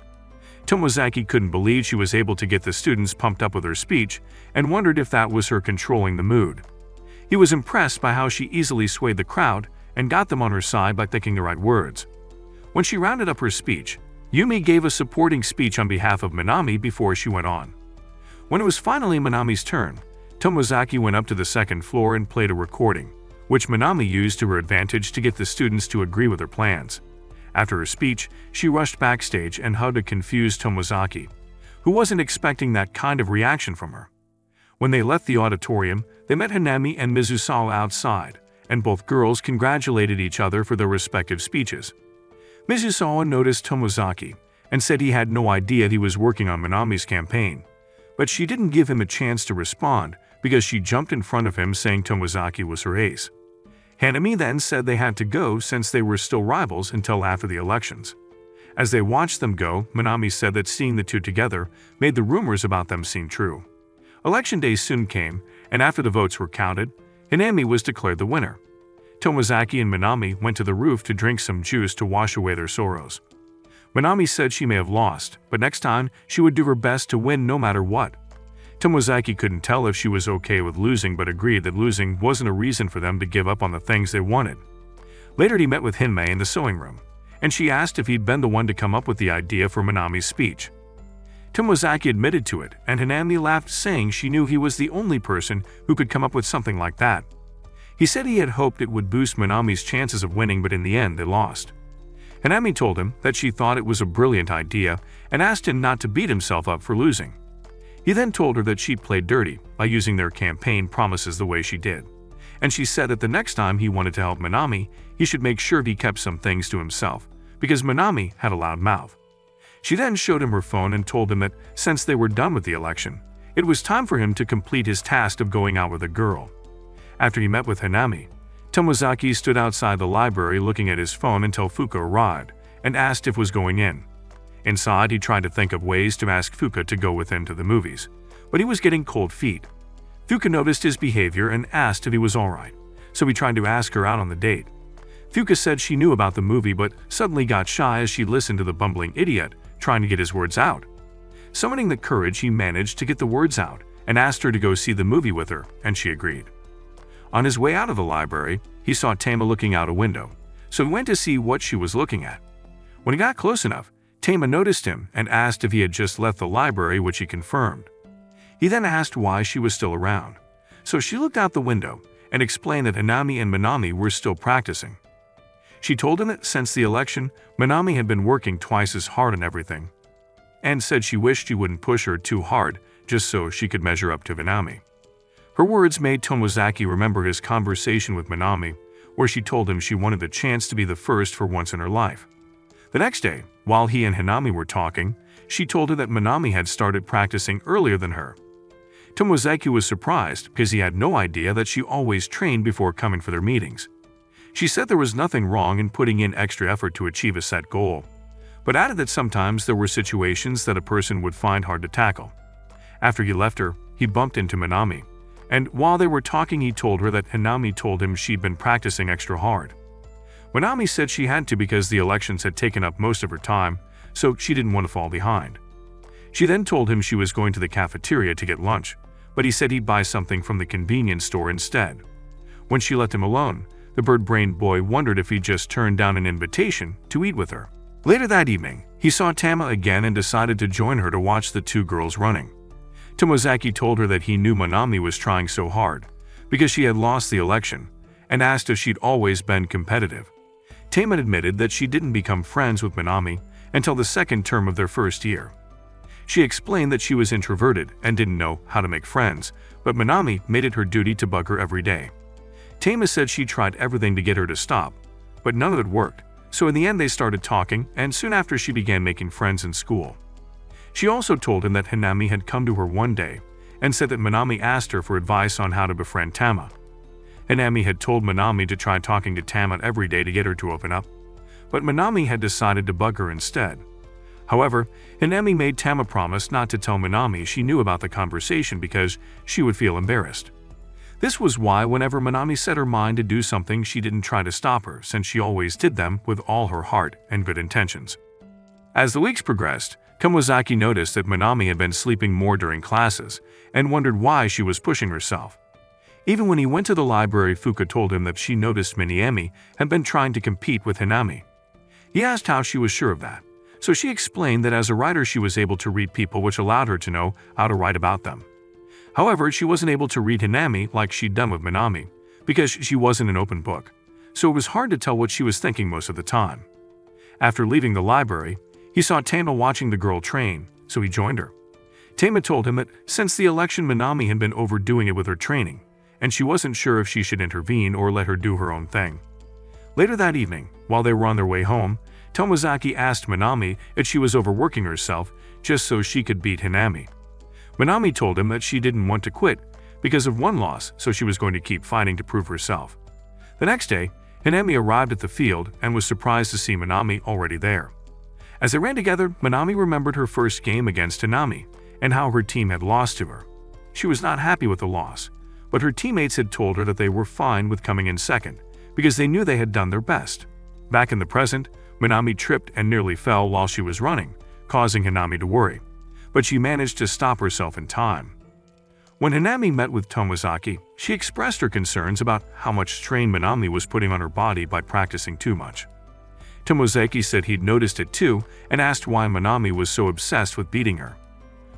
Tomozaki couldn't believe she was able to get the students pumped up with her speech and wondered if that was her controlling the mood. He was impressed by how she easily swayed the crowd and got them on her side by thinking the right words. When she rounded up her speech, Yumi gave a supporting speech on behalf of Minami before she went on. When it was finally Minami's turn, Tomozaki went up to the second floor and played a recording, which Minami used to her advantage to get the students to agree with her plans. After her speech, she rushed backstage and hugged a confused Tomozaki, who wasn't expecting that kind of reaction from her. When they left the auditorium, they met Hinami and Mizusawa outside, and both girls congratulated each other for their respective speeches. Mizusawa noticed Tomozaki and said he had no idea he was working on Minami's campaign, but she didn't give him a chance to respond because she jumped in front of him saying Tomozaki was her ace. Hinami then said they had to go since they were still rivals until after the elections. As they watched them go, Minami said that seeing the two together made the rumors about them seem true. Election day soon came, and after the votes were counted, Hinami was declared the winner. Tomozaki and Minami went to the roof to drink some juice to wash away their sorrows. Minami said she may have lost, but next time she would do her best to win no matter what. Tomozaki couldn't tell if she was okay with losing but agreed that losing wasn't a reason for them to give up on the things they wanted. Later he met with Hinmei in the sewing room, and she asked if he'd been the one to come up with the idea for Minami's speech. Tomozaki admitted to it, and Hinami laughed, saying she knew he was the only person who could come up with something like that. He said he had hoped it would boost Minami's chances of winning, but in the end they lost. Hinami told him that she thought it was a brilliant idea and asked him not to beat himself up for losing. He then told her that she'd played dirty by using their campaign promises the way she did, and she said that the next time he wanted to help Minami, he should make sure he kept some things to himself, because Minami had a loud mouth. She then showed him her phone and told him that since they were done with the election, it was time for him to complete his task of going out with a girl. After he met with Hinami, Tomozaki stood outside the library looking at his phone until Fuka arrived and asked if was going in. Inside, he tried to think of ways to ask Fuka to go with him to the movies, but he was getting cold feet. Fuka noticed his behavior and asked if he was alright, so he tried to ask her out on the date. Fuka said she knew about the movie but suddenly got shy as she listened to the bumbling idiot trying to get his words out. Summoning the courage, he managed to get the words out and asked her to go see the movie with her, and she agreed. On his way out of the library, he saw Tama looking out a window, so he went to see what she was looking at. When he got close enough, Tama noticed him and asked if he had just left the library, which he confirmed. He then asked why she was still around, so she looked out the window and explained that Hinami and Minami were still practicing. She told him that since the election, Minami had been working twice as hard on everything, and said she wished he wouldn't push her too hard just so she could measure up to Minami. Her words made Tomozaki remember his conversation with Minami, where she told him she wanted the chance to be the first for once in her life. The next day, while he and Hinami were talking, she told her that Minami had started practicing earlier than her. Tomozaki was surprised because he had no idea that she always trained before coming for their meetings. She said there was nothing wrong in putting in extra effort to achieve a set goal, but added that sometimes there were situations that a person would find hard to tackle. After he left her, he bumped into Minami, and while they were talking he told her that Hinami told him she'd been practicing extra hard. Minami said she had to because the elections had taken up most of her time, so she didn't want to fall behind. She then told him she was going to the cafeteria to get lunch, but he said he'd buy something from the convenience store instead. When she let him alone, the bird-brained boy wondered if he'd just turned down an invitation to eat with her. Later that evening, he saw Tama again and decided to join her to watch the two girls running. Tomozaki told her that he knew Minami was trying so hard because she had lost the election and asked if she'd always been competitive. Tama admitted that she didn't become friends with Minami until the second term of their first year. She explained that she was introverted and didn't know how to make friends, but Minami made it her duty to bug her every day. Tama said she tried everything to get her to stop, but none of it worked, so in the end they started talking, and soon after she began making friends in school. She also told him that Hanami had come to her one day and said that Minami asked her for advice on how to befriend Tama. Hanami had told Minami to try talking to Tama every day to get her to open up, but Minami had decided to bug her instead. However, Hanami made Tama promise not to tell Minami she knew about the conversation because she would feel embarrassed. This was why whenever Minami set her mind to do something, she didn't try to stop her, since she always did them with all her heart and good intentions. As the weeks progressed, Tomozaki noticed that Minami had been sleeping more during classes and wondered why she was pushing herself. Even when he went to the library, Fuka told him that she noticed Minami had been trying to compete with Hanami. He asked how she was sure of that, so she explained that as a writer she was able to read people, which allowed her to know how to write about them. However, she wasn't able to read Hanami like she'd done with Minami, because she wasn't an open book, so it was hard to tell what she was thinking most of the time. After leaving the library, he saw Tama watching the girl train, so he joined her. Tama told him that since the election, Minami had been overdoing it with her training, and she wasn't sure if she should intervene or let her do her own thing. Later that evening, while they were on their way home, Tomozaki asked Minami if she was overworking herself just so she could beat Hanami. Minami told him that she didn't want to quit because of one loss, so she was going to keep fighting to prove herself. The next day, Hanami arrived at the field and was surprised to see Minami already there. As they ran together, Minami remembered her first game against Hanami and how her team had lost to her. She was not happy with the loss, but her teammates had told her that they were fine with coming in second because they knew they had done their best. Back in the present, Minami tripped and nearly fell while she was running, causing Hanami to worry, but she managed to stop herself in time. When Hanami met with Tomozaki, she expressed her concerns about how much strain Minami was putting on her body by practicing too much. Tomozaki said he'd noticed it too and asked why Minami was so obsessed with beating her.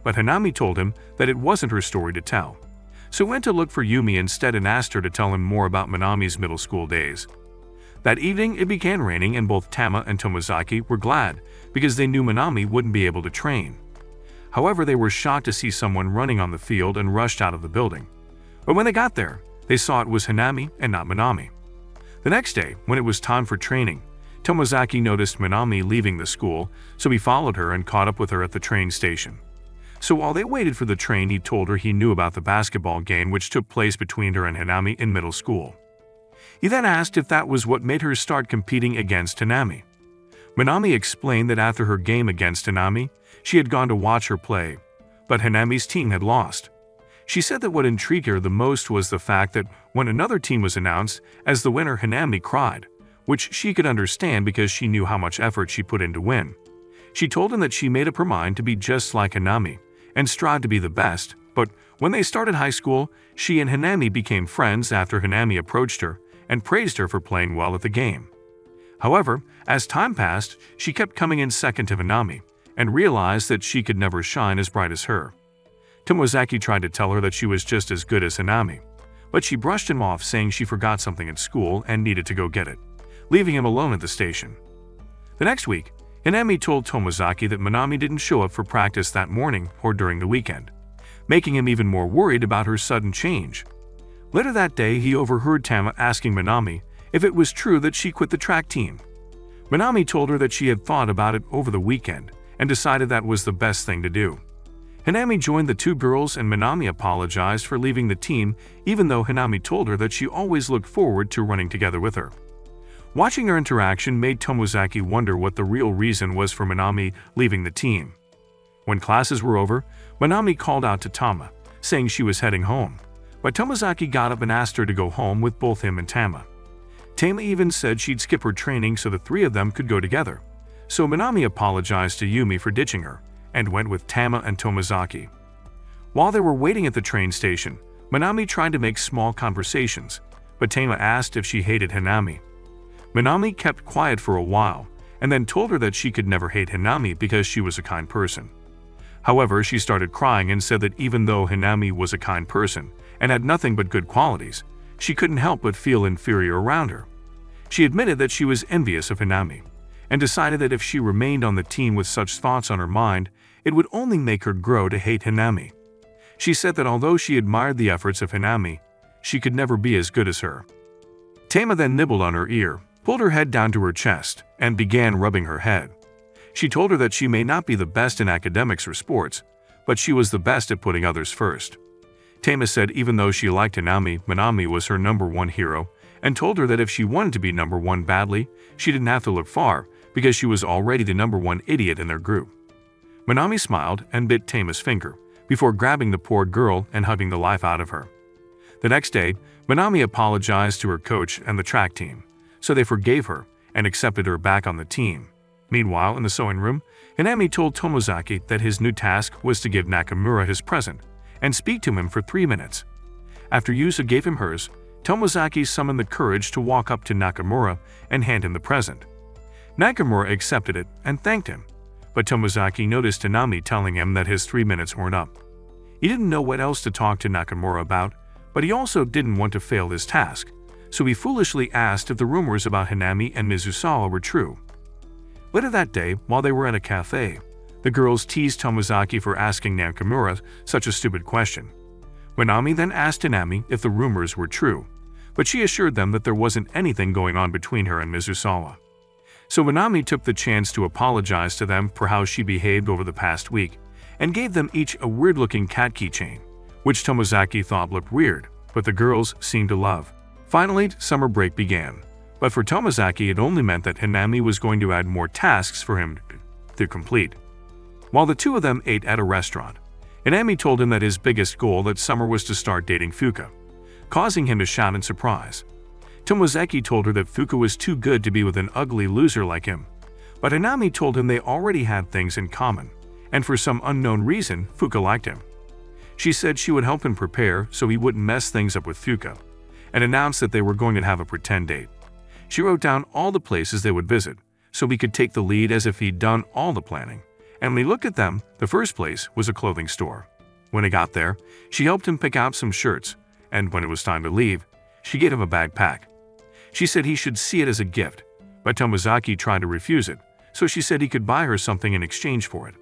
But Hanami told him that it wasn't her story to tell, so went to look for Yumi instead and asked her to tell him more about Minami's middle school days. That evening, it began raining and both Tama and Tomozaki were glad because they knew Minami wouldn't be able to train. However, they were shocked to see someone running on the field and rushed out of the building. But when they got there, they saw it was Hanami and not Minami. The next day, when it was time for training, Tomozaki noticed Minami leaving the school, so he followed her and caught up with her at the train station. So while they waited for the train, he told her he knew about the basketball game which took place between her and Hanami in middle school. He then asked if that was what made her start competing against Hanami. Minami explained that after her game against Hanami, she had gone to watch her play, but Hanami's team had lost. She said that what intrigued her the most was the fact that when another team was announced as the winner, Hanami cried, which she could understand because she knew how much effort she put in to win. She told him that she made up her mind to be just like Hanami and strive to be the best, but when they started high school, she and Hanami became friends after Hanami approached her and praised her for playing well at the game. However, as time passed, she kept coming in second to Hanami and realized that she could never shine as bright as her. Tomozaki tried to tell her that she was just as good as Hanami, but she brushed him off, saying she forgot something at school and needed to go get it, leaving him alone at the station. The next week, Hanami told Tomozaki that Minami didn't show up for practice that morning or during the weekend, making him even more worried about her sudden change. Later that day, he overheard Tama asking Minami if it was true that she quit the track team. Minami told her that she had thought about it over the weekend and decided that was the best thing to do. Hanami joined the two girls and Minami apologized for leaving the team, even though Hanami told her that she always looked forward to running together with her. Watching their interaction made Tomozaki wonder what the real reason was for Minami leaving the team. When classes were over, Minami called out to Tama, saying she was heading home, but Tomozaki got up and asked her to go home with both him and Tama. Tama even said she'd skip her training so the three of them could go together, so Minami apologized to Yumi for ditching her and went with Tama and Tomozaki. While they were waiting at the train station, Minami tried to make small conversations, but Tama asked if she hated Hanami. Minami kept quiet for a while and then told her that she could never hate Hanami because she was a kind person. However, she started crying and said that even though Hanami was a kind person and had nothing but good qualities, she couldn't help but feel inferior around her. She admitted that she was envious of Hanami and decided that if she remained on the team with such thoughts on her mind, it would only make her grow to hate Hanami. She said that although she admired the efforts of Hanami, she could never be as good as her. Tama then nibbled on her ear, pulled her head down to her chest, and began rubbing her head. She told her that she may not be the best in academics or sports, but she was the best at putting others first. Tama said even though she liked Hanami, Minami was her #1 hero, and told her that if she wanted to be #1 badly, she didn't have to look far because she was already the #1 idiot in their group. Minami smiled and bit Tama's finger before grabbing the poor girl and hugging the life out of her. The next day, Minami apologized to her coach and the track team, so they forgave her and accepted her back on the team. Meanwhile, in the sewing room, Hanami told Tomozaki that his new task was to give Nakamura his present and speak to him for 3 minutes. After Yusa gave him hers, Tomozaki summoned the courage to walk up to Nakamura and hand him the present. Nakamura accepted it and thanked him, but Tomozaki noticed Hanami telling him that his 3 minutes weren't up. He didn't know what else to talk to Nakamura about, but he also didn't want to fail his task, so he foolishly asked if the rumors about Hanami and Mizusawa were true. Later that day, while they were at a cafe, the girls teased Tomozaki for asking Nakamura such a stupid question. Minami then asked Hanami if the rumors were true, but she assured them that there wasn't anything going on between her and Mizusawa. So Minami took the chance to apologize to them for how she behaved over the past week, and gave them each a weird-looking cat keychain, which Tomozaki thought looked weird, but the girls seemed to love. Finally, summer break began, but for Tomozaki it only meant that Hanami was going to add more tasks for him to complete. While the two of them ate at a restaurant, Hanami told him that his biggest goal that summer was to start dating Fuka, causing him to shout in surprise. Tomozaki told her that Fuka was too good to be with an ugly loser like him, but Hanami told him they already had things in common, and for some unknown reason, Fuka liked him. She said she would help him prepare so he wouldn't mess things up with Fuka, and announced that they were going to have a pretend date. She wrote down all the places they would visit, so he could take the lead as if he'd done all the planning. And when he looked at them, the first place was a clothing store. When he got there, she helped him pick out some shirts, and when it was time to leave, she gave him a backpack. She said he should see it as a gift, but Tomozaki tried to refuse it, so she said he could buy her something in exchange for it.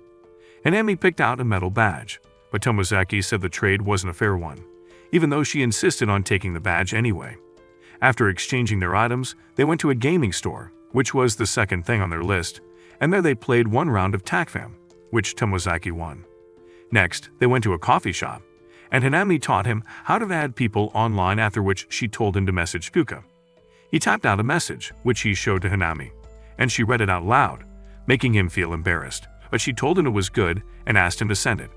Hanami picked out a metal badge, but Tomozaki said the trade wasn't a fair one, even though she insisted on taking the badge anyway. After exchanging their items, they went to a gaming store, which was the second thing on their list, and there they played one round of TACFAM, which Tomozaki won. Next, they went to a coffee shop, and Hanami taught him how to add people online, after which she told him to message Fuka. He typed out a message, which he showed to Hanami, and she read it out loud, making him feel embarrassed, but she told him it was good and asked him to send it.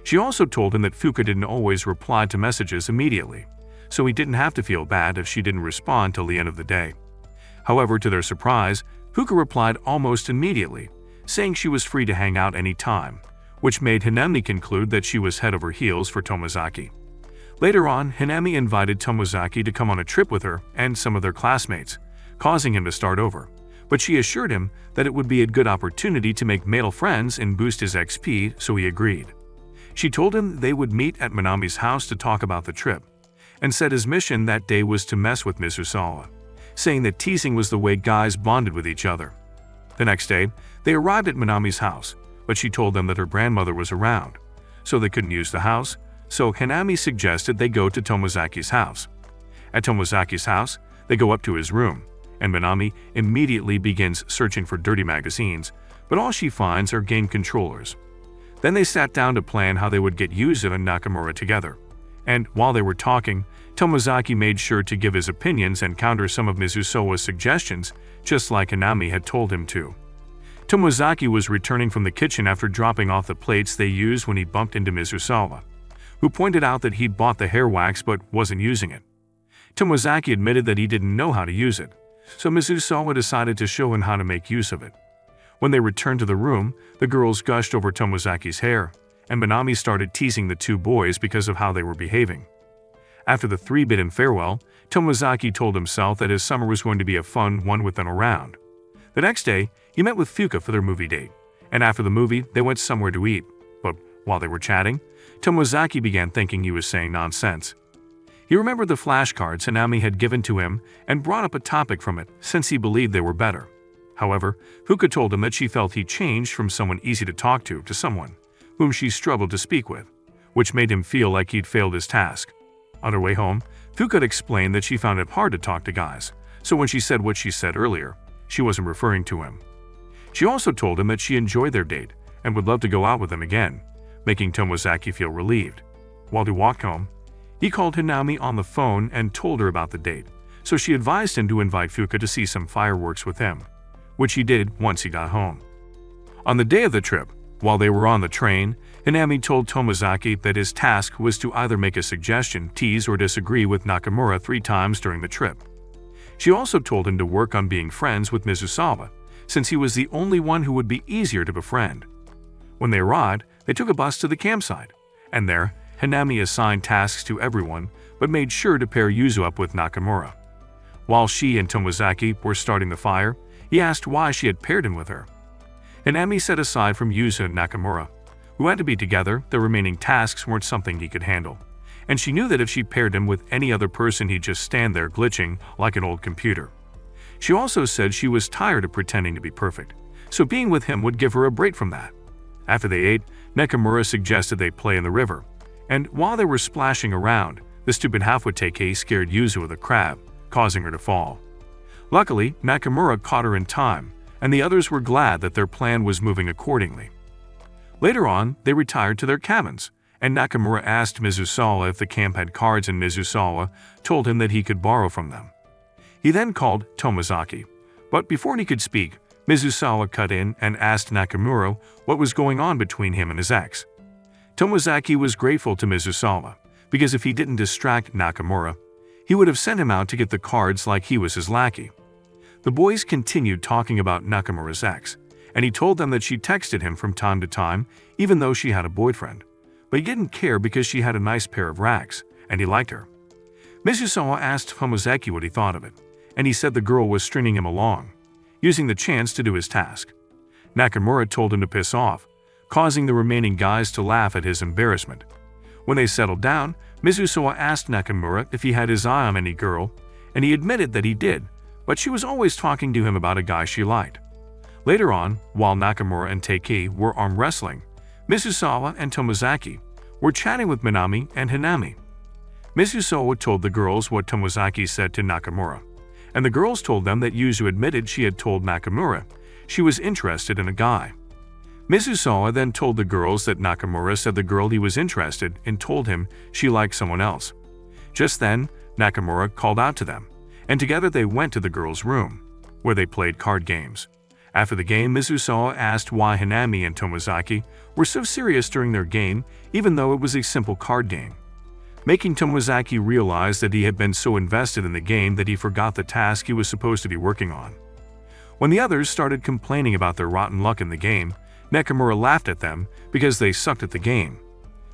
She also told him that Fuka didn't always reply to messages immediately, so he didn't have to feel bad if she didn't respond till the end of the day. However, to their surprise, Fuka replied almost immediately, saying she was free to hang out any time, which made Hanami conclude that she was head over heels for Tomozaki. Later on, Hanami invited Tomozaki to come on a trip with her and some of their classmates, causing him to start over, but she assured him that it would be a good opportunity to make male friends and boost his XP, so he agreed. She told him they would meet at Minami's house to talk about the trip, and said his mission that day was to mess with Mizusawa, saying that teasing was the way guys bonded with each other. The next day, they arrived at Minami's house, but she told them that her grandmother was around, so they couldn't use the house, so Hanami suggested they go to Tomozaki's house. At Tomozaki's house, they go up to his room, and Minami immediately begins searching for dirty magazines, but all she finds are game controllers. Then they sat down to plan how they would get Yusa and Nakamura together, and while they were talking, Tomozaki made sure to give his opinions and counter some of Mizusawa's suggestions, just like Hanami had told him to. Tomozaki was returning from the kitchen after dropping off the plates they used when he bumped into Mizusawa, who pointed out that he'd bought the hair wax but wasn't using it. Tomozaki admitted that he didn't know how to use it, so Mizusawa decided to show him how to make use of it. When they returned to the room, the girls gushed over Tomozaki's hair, and Minami started teasing the two boys because of how they were behaving. After the three-bit farewell, Tomozaki told himself that his summer was going to be a fun one with them around. The next day, he met with Fuka for their movie date, and after the movie, they went somewhere to eat. But while they were chatting, Tomozaki began thinking he was saying nonsense. He remembered the flashcards Hanami had given to him and brought up a topic from it since he believed they were better. However, Fuka told him that she felt he changed from someone easy to talk to someone whom she struggled to speak with, which made him feel like he'd failed his task. On her way home, Fuka explained that she found it hard to talk to guys, so when she said what she said earlier, she wasn't referring to him. She also told him that she enjoyed their date and would love to go out with him again, making Tomozaki feel relieved. While he walked home, he called Hanami on the phone and told her about the date, so she advised him to invite Fuka to see some fireworks with him, which he did once he got home. On the day of the trip, while they were on the train, Hanami told Tomozaki that his task was to either make a suggestion, tease, or disagree with Nakamura 3 times during the trip. She also told him to work on being friends with Mizusawa, since he was the only one who would be easier to befriend. When they arrived, they took a bus to the campsite, and there, Hanami assigned tasks to everyone but made sure to pair Yuzu up with Nakamura. While she and Tomozaki were starting the fire, he asked why she had paired him with her. Hanami said aside from Yuzu and Nakamura, who had to be together, the remaining tasks weren't something he could handle, and she knew that if she paired him with any other person he'd just stand there glitching like an old computer. She also said she was tired of pretending to be perfect, so being with him would give her a break from that. After they ate, Nakamura suggested they play in the river, and while they were splashing around, the stupid half-wit scared Yuzu with a crab, causing her to fall. Luckily, Nakamura caught her in time, and the others were glad that their plan was moving accordingly. Later on, they retired to their cabins, and Nakamura asked Mizusawa if the camp had cards, and Mizusawa told him that he could borrow from them. He then called Tomozaki, but before he could speak, Mizusawa cut in and asked Nakamura what was going on between him and his ex. Tomozaki was grateful to Mizusawa, because if he didn't distract Nakamura, he would have sent him out to get the cards like he was his lackey. The boys continued talking about Nakamura's ex, and he told them that she texted him from time to time even though she had a boyfriend, but he didn't care because she had a nice pair of racks, and he liked her. Mizusawa asked Tomozaki what he thought of it, and he said the girl was stringing him along, using the chance to do his task. Nakamura told him to piss off, causing the remaining guys to laugh at his embarrassment. When they settled down, Mizusawa asked Nakamura if he had his eye on any girl, and he admitted that he did, but she was always talking to him about a guy she liked. Later on, while Nakamura and Teiki were arm wrestling, Mizusawa and Tomozaki were chatting with Minami and Hanami. Mizusawa told the girls what Tomozaki said to Nakamura, and the girls told them that Yuzu admitted she had told Nakamura she was interested in a guy. Mizusawa then told the girls that Nakamura said the girl he was interested in told him she liked someone else. Just then, Nakamura called out to them, and together they went to the girls' room, where they played card games. After the game, Mizusawa asked why Hanami and Tomozaki were so serious during their game, even though it was a simple card game, making Tomozaki realize that he had been so invested in the game that he forgot the task he was supposed to be working on. When the others started complaining about their rotten luck in the game, Nakamura laughed at them because they sucked at the game.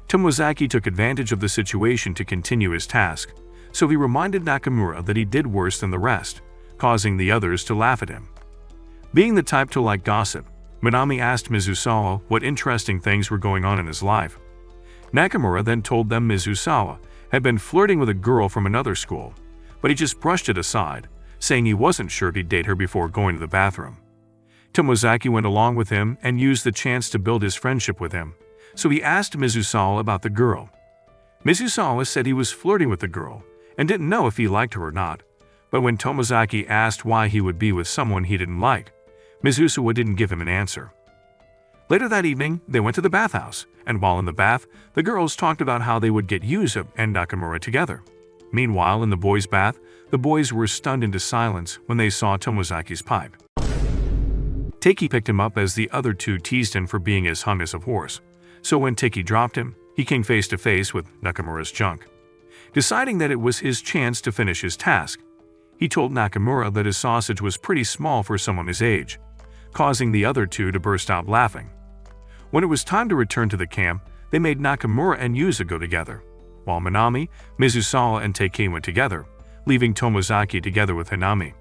Tomozaki took advantage of the situation to continue his task, so he reminded Nakamura that he did worse than the rest, causing the others to laugh at him. Being the type to like gossip, Minami asked Mizusawa what interesting things were going on in his life. Nakamura then told them Mizusawa had been flirting with a girl from another school, but he just brushed it aside, saying he wasn't sure he'd date her before going to the bathroom. Tomozaki went along with him and used the chance to build his friendship with him, so he asked Mizusawa about the girl. Mizusawa said he was flirting with the girl and didn't know if he liked her or not, but when Tomozaki asked why he would be with someone he didn't like, Mizusawa didn't give him an answer. Later that evening, they went to the bathhouse, and while in the bath, the girls talked about how they would get Yuzu and Nakamura together. Meanwhile, in the boys' bath, the boys were stunned into silence when they saw Tomozaki's pipe. Teiki picked him up as the other two teased him for being as hung as a horse, so when Teiki dropped him, he came face to face with Nakamura's junk. Deciding that it was his chance to finish his task, he told Nakamura that his sausage was pretty small for someone his age, causing the other two to burst out laughing. When it was time to return to the camp, they made Nakamura and Yuzu go together, while Minami, Mizusawa, and Teiki went together, leaving Tomozaki together with Hanami.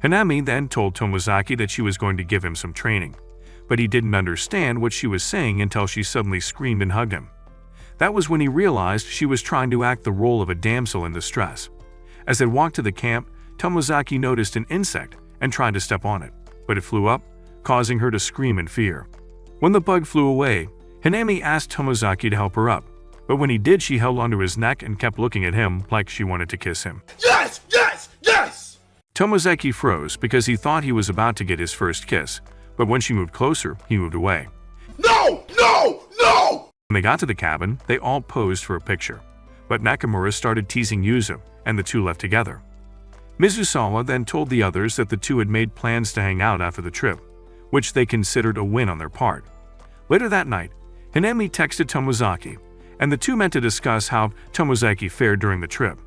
Hanami then told Tomozaki that she was going to give him some training, but he didn't understand what she was saying until she suddenly screamed and hugged him. That was when he realized she was trying to act the role of a damsel in distress. As they walked to the camp, Tomozaki noticed an insect and tried to step on it, but it flew up, causing her to scream in fear. When the bug flew away, Hanami asked Tomozaki to help her up, but when he did, she held onto his neck and kept looking at him like she wanted to kiss him. Yes! Yes! Yes! Tomozaki froze because he thought he was about to get his first kiss, but when she moved closer, he moved away. No! No! No! When they got to the cabin, they all posed for a picture, but Nakamura started teasing Yuzu, and the two left together. Mizusawa then told the others that the two had made plans to hang out after the trip, which they considered a win on their part. Later that night, Hanami texted Tomozaki, and the two met to discuss how Tomozaki fared during the trip.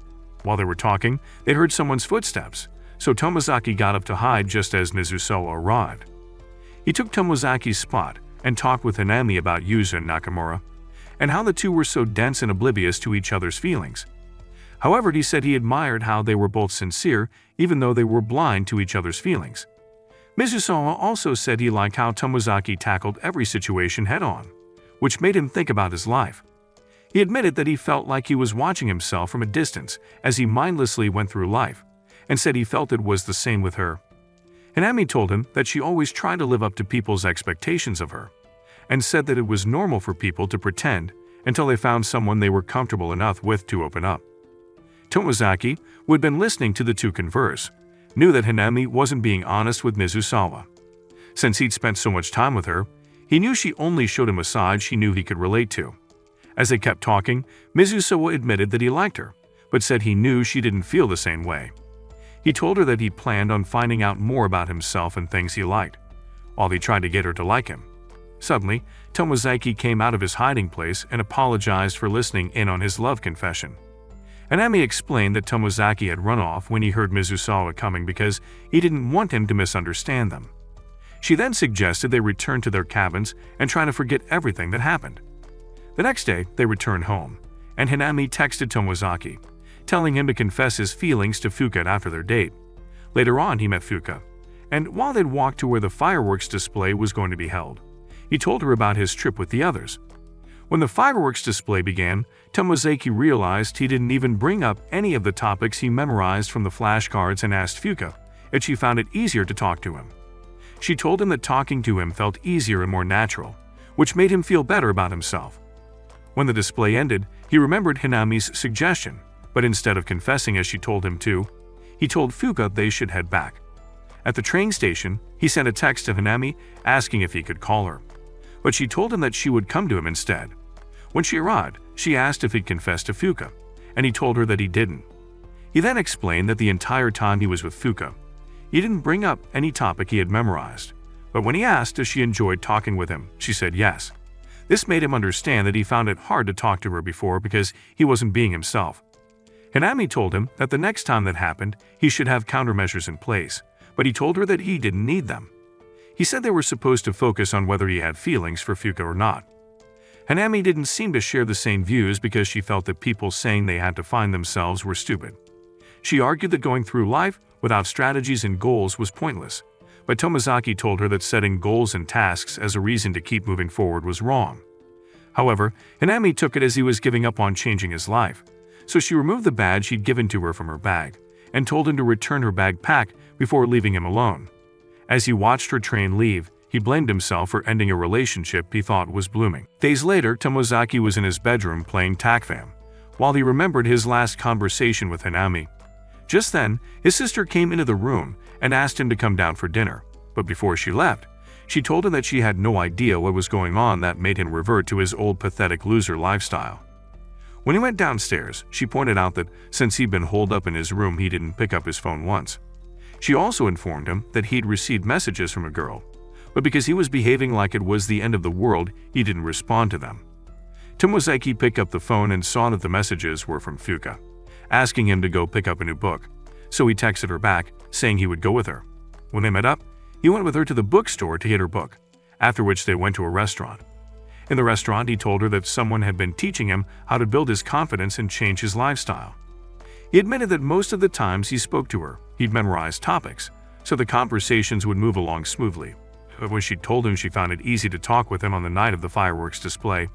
While they were talking, they heard someone's footsteps, so Tomozaki got up to hide just as Mizusawa arrived. He took Tomozaki's spot and talked with Hanami about Yuzu and Nakamura, and how the two were so dense and oblivious to each other's feelings. However, he said he admired how they were both sincere, even though they were blind to each other's feelings. Mizusawa also said he liked how Tomozaki tackled every situation head-on, which made him think about his life. He admitted that he felt like he was watching himself from a distance as he mindlessly went through life, and said he felt it was the same with her. Hanami told him that she always tried to live up to people's expectations of her, and said that it was normal for people to pretend until they found someone they were comfortable enough with to open up. Tomozaki, who had been listening to the two converse, knew that Hanami wasn't being honest with Mizusawa. Since he'd spent so much time with her, he knew she only showed him a side she knew he could relate to. As they kept talking, Mizusawa admitted that he liked her, but said he knew she didn't feel the same way. He told her that he planned on finding out more about himself and things he liked, while he tried to get her to like him. Suddenly, Tomozaki came out of his hiding place and apologized for listening in on his love confession. Hanami explained that Tomozaki had run off when he heard Mizusawa coming because he didn't want him to misunderstand them. She then suggested they return to their cabins and try to forget everything that happened. The next day, they returned home, and Hanami texted Tomozaki, telling him to confess his feelings to Fuka after their date. Later on, he met Fuka, and while they'd walked to where the fireworks display was going to be held, he told her about his trip with the others. When the fireworks display began, Tomozaki realized he didn't even bring up any of the topics he memorized from the flashcards and asked Fuka if she found it easier to talk to him. She told him that talking to him felt easier and more natural, which made him feel better about himself. When the display ended, he remembered Hanami's suggestion, but instead of confessing as she told him to, he told Fuka they should head back. At the train station, he sent a text to Hanami asking if he could call her, but she told him that she would come to him instead. When she arrived, she asked if he'd confessed to Fuka, and he told her that he didn't. He then explained that the entire time he was with Fuka, he didn't bring up any topic he had memorized, but when he asked if she enjoyed talking with him, she said yes. This made him understand that he found it hard to talk to her before because he wasn't being himself. Hanami told him that the next time that happened, he should have countermeasures in place, but he told her that he didn't need them. He said they were supposed to focus on whether he had feelings for Fuka or not. Hanami didn't seem to share the same views because she felt that people saying they had to find themselves were stupid. She argued that going through life without strategies and goals was pointless, but Tomozaki told her that setting goals and tasks as a reason to keep moving forward was wrong. However, Hanami took it as he was giving up on changing his life, so she removed the badge she'd given to her from her bag and told him to return her bag packed before leaving him alone. As he watched her train leave, he blamed himself for ending a relationship he thought was blooming. Days later, Tomozaki was in his bedroom playing TACFAM, while he remembered his last conversation with Hanami. Just then, his sister came into the room and asked him to come down for dinner, but before she left, she told him that she had no idea what was going on that made him revert to his old pathetic loser lifestyle. When he went downstairs, she pointed out that since he'd been holed up in his room, he didn't pick up his phone once. She also informed him that he'd received messages from a girl, but because he was behaving like it was the end of the world, he didn't respond to them. Tomozaki picked up the phone and saw that the messages were from Fuka, asking him to go pick up a new book, so he texted her back, saying he would go with her. When they met up, he went with her to the bookstore to get her book, after which they went to a restaurant. In the restaurant, he told her that someone had been teaching him how to build his confidence and change his lifestyle. He admitted that most of the times he spoke to her, he'd memorized topics, so the conversations would move along smoothly. But when she told him she found it easy to talk with him on the night of the fireworks display,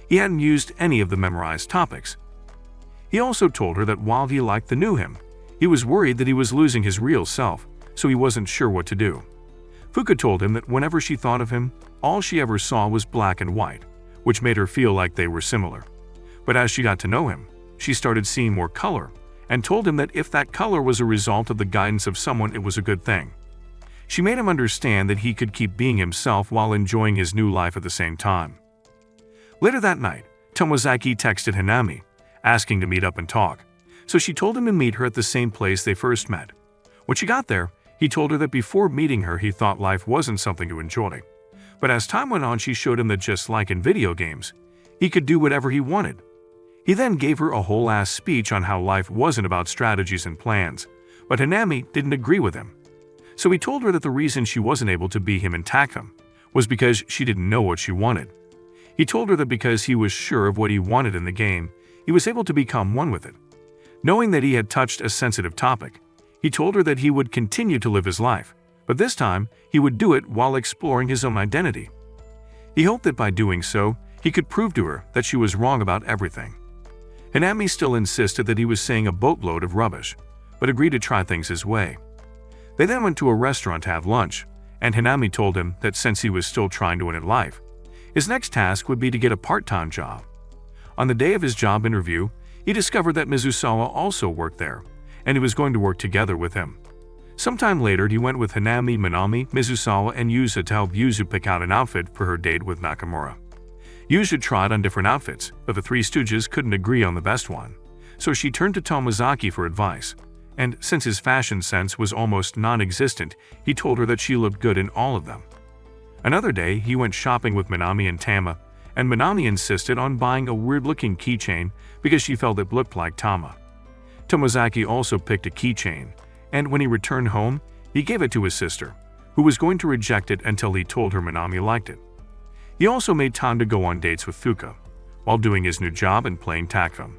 he hadn't used any of the memorized topics. He also told her that while he liked the new him, he was worried that he was losing his real self, so he wasn't sure what to do. Fuka told him that whenever she thought of him, all she ever saw was black and white, which made her feel like they were similar. But as she got to know him, she started seeing more color, and told him that if that color was a result of the guidance of someone, it was a good thing. She made him understand that he could keep being himself while enjoying his new life at the same time. Later that night, Tomozaki texted Hanami, asking to meet up and talk, so she told him to meet her at the same place they first met. When she got there, he told her that before meeting her he thought life wasn't something to enjoy. But as time went on, she showed him that just like in video games, he could do whatever he wanted. He then gave her a whole-ass speech on how life wasn't about strategies and plans, but Hanami didn't agree with him. So he told her that the reason she wasn't able to be him in Takvam was because she didn't know what she wanted. He told her that because he was sure of what he wanted in the game, he was able to become one with it. Knowing that he had touched a sensitive topic, he told her that he would continue to live his life, but this time he would do it while exploring his own identity. He hoped that by doing so, he could prove to her that she was wrong about everything. Hanami still insisted that he was saying a boatload of rubbish, but agreed to try things his way. They then went to a restaurant to have lunch, and Hanami told him that since he was still trying to win at life, his next task would be to get a part-time job. On the day of his job interview, he discovered that Mizusawa also worked there, and he was going to work together with him. Sometime later, he went with Hanami, Minami, Mizusawa, and Yuza to help Yuzu pick out an outfit for her date with Nakamura. Yuzu tried on different outfits, but the Three Stooges couldn't agree on the best one, so she turned to Tomozaki for advice, and since his fashion sense was almost non-existent, he told her that she looked good in all of them. Another day, he went shopping with Minami and Tama, and Minami insisted on buying a weird-looking keychain because she felt it looked like Tama. Tomozaki also picked a keychain, and when he returned home, he gave it to his sister, who was going to reject it until he told her Minami liked it. He also made time to go on dates with Fuka, while doing his new job and playing Takvam.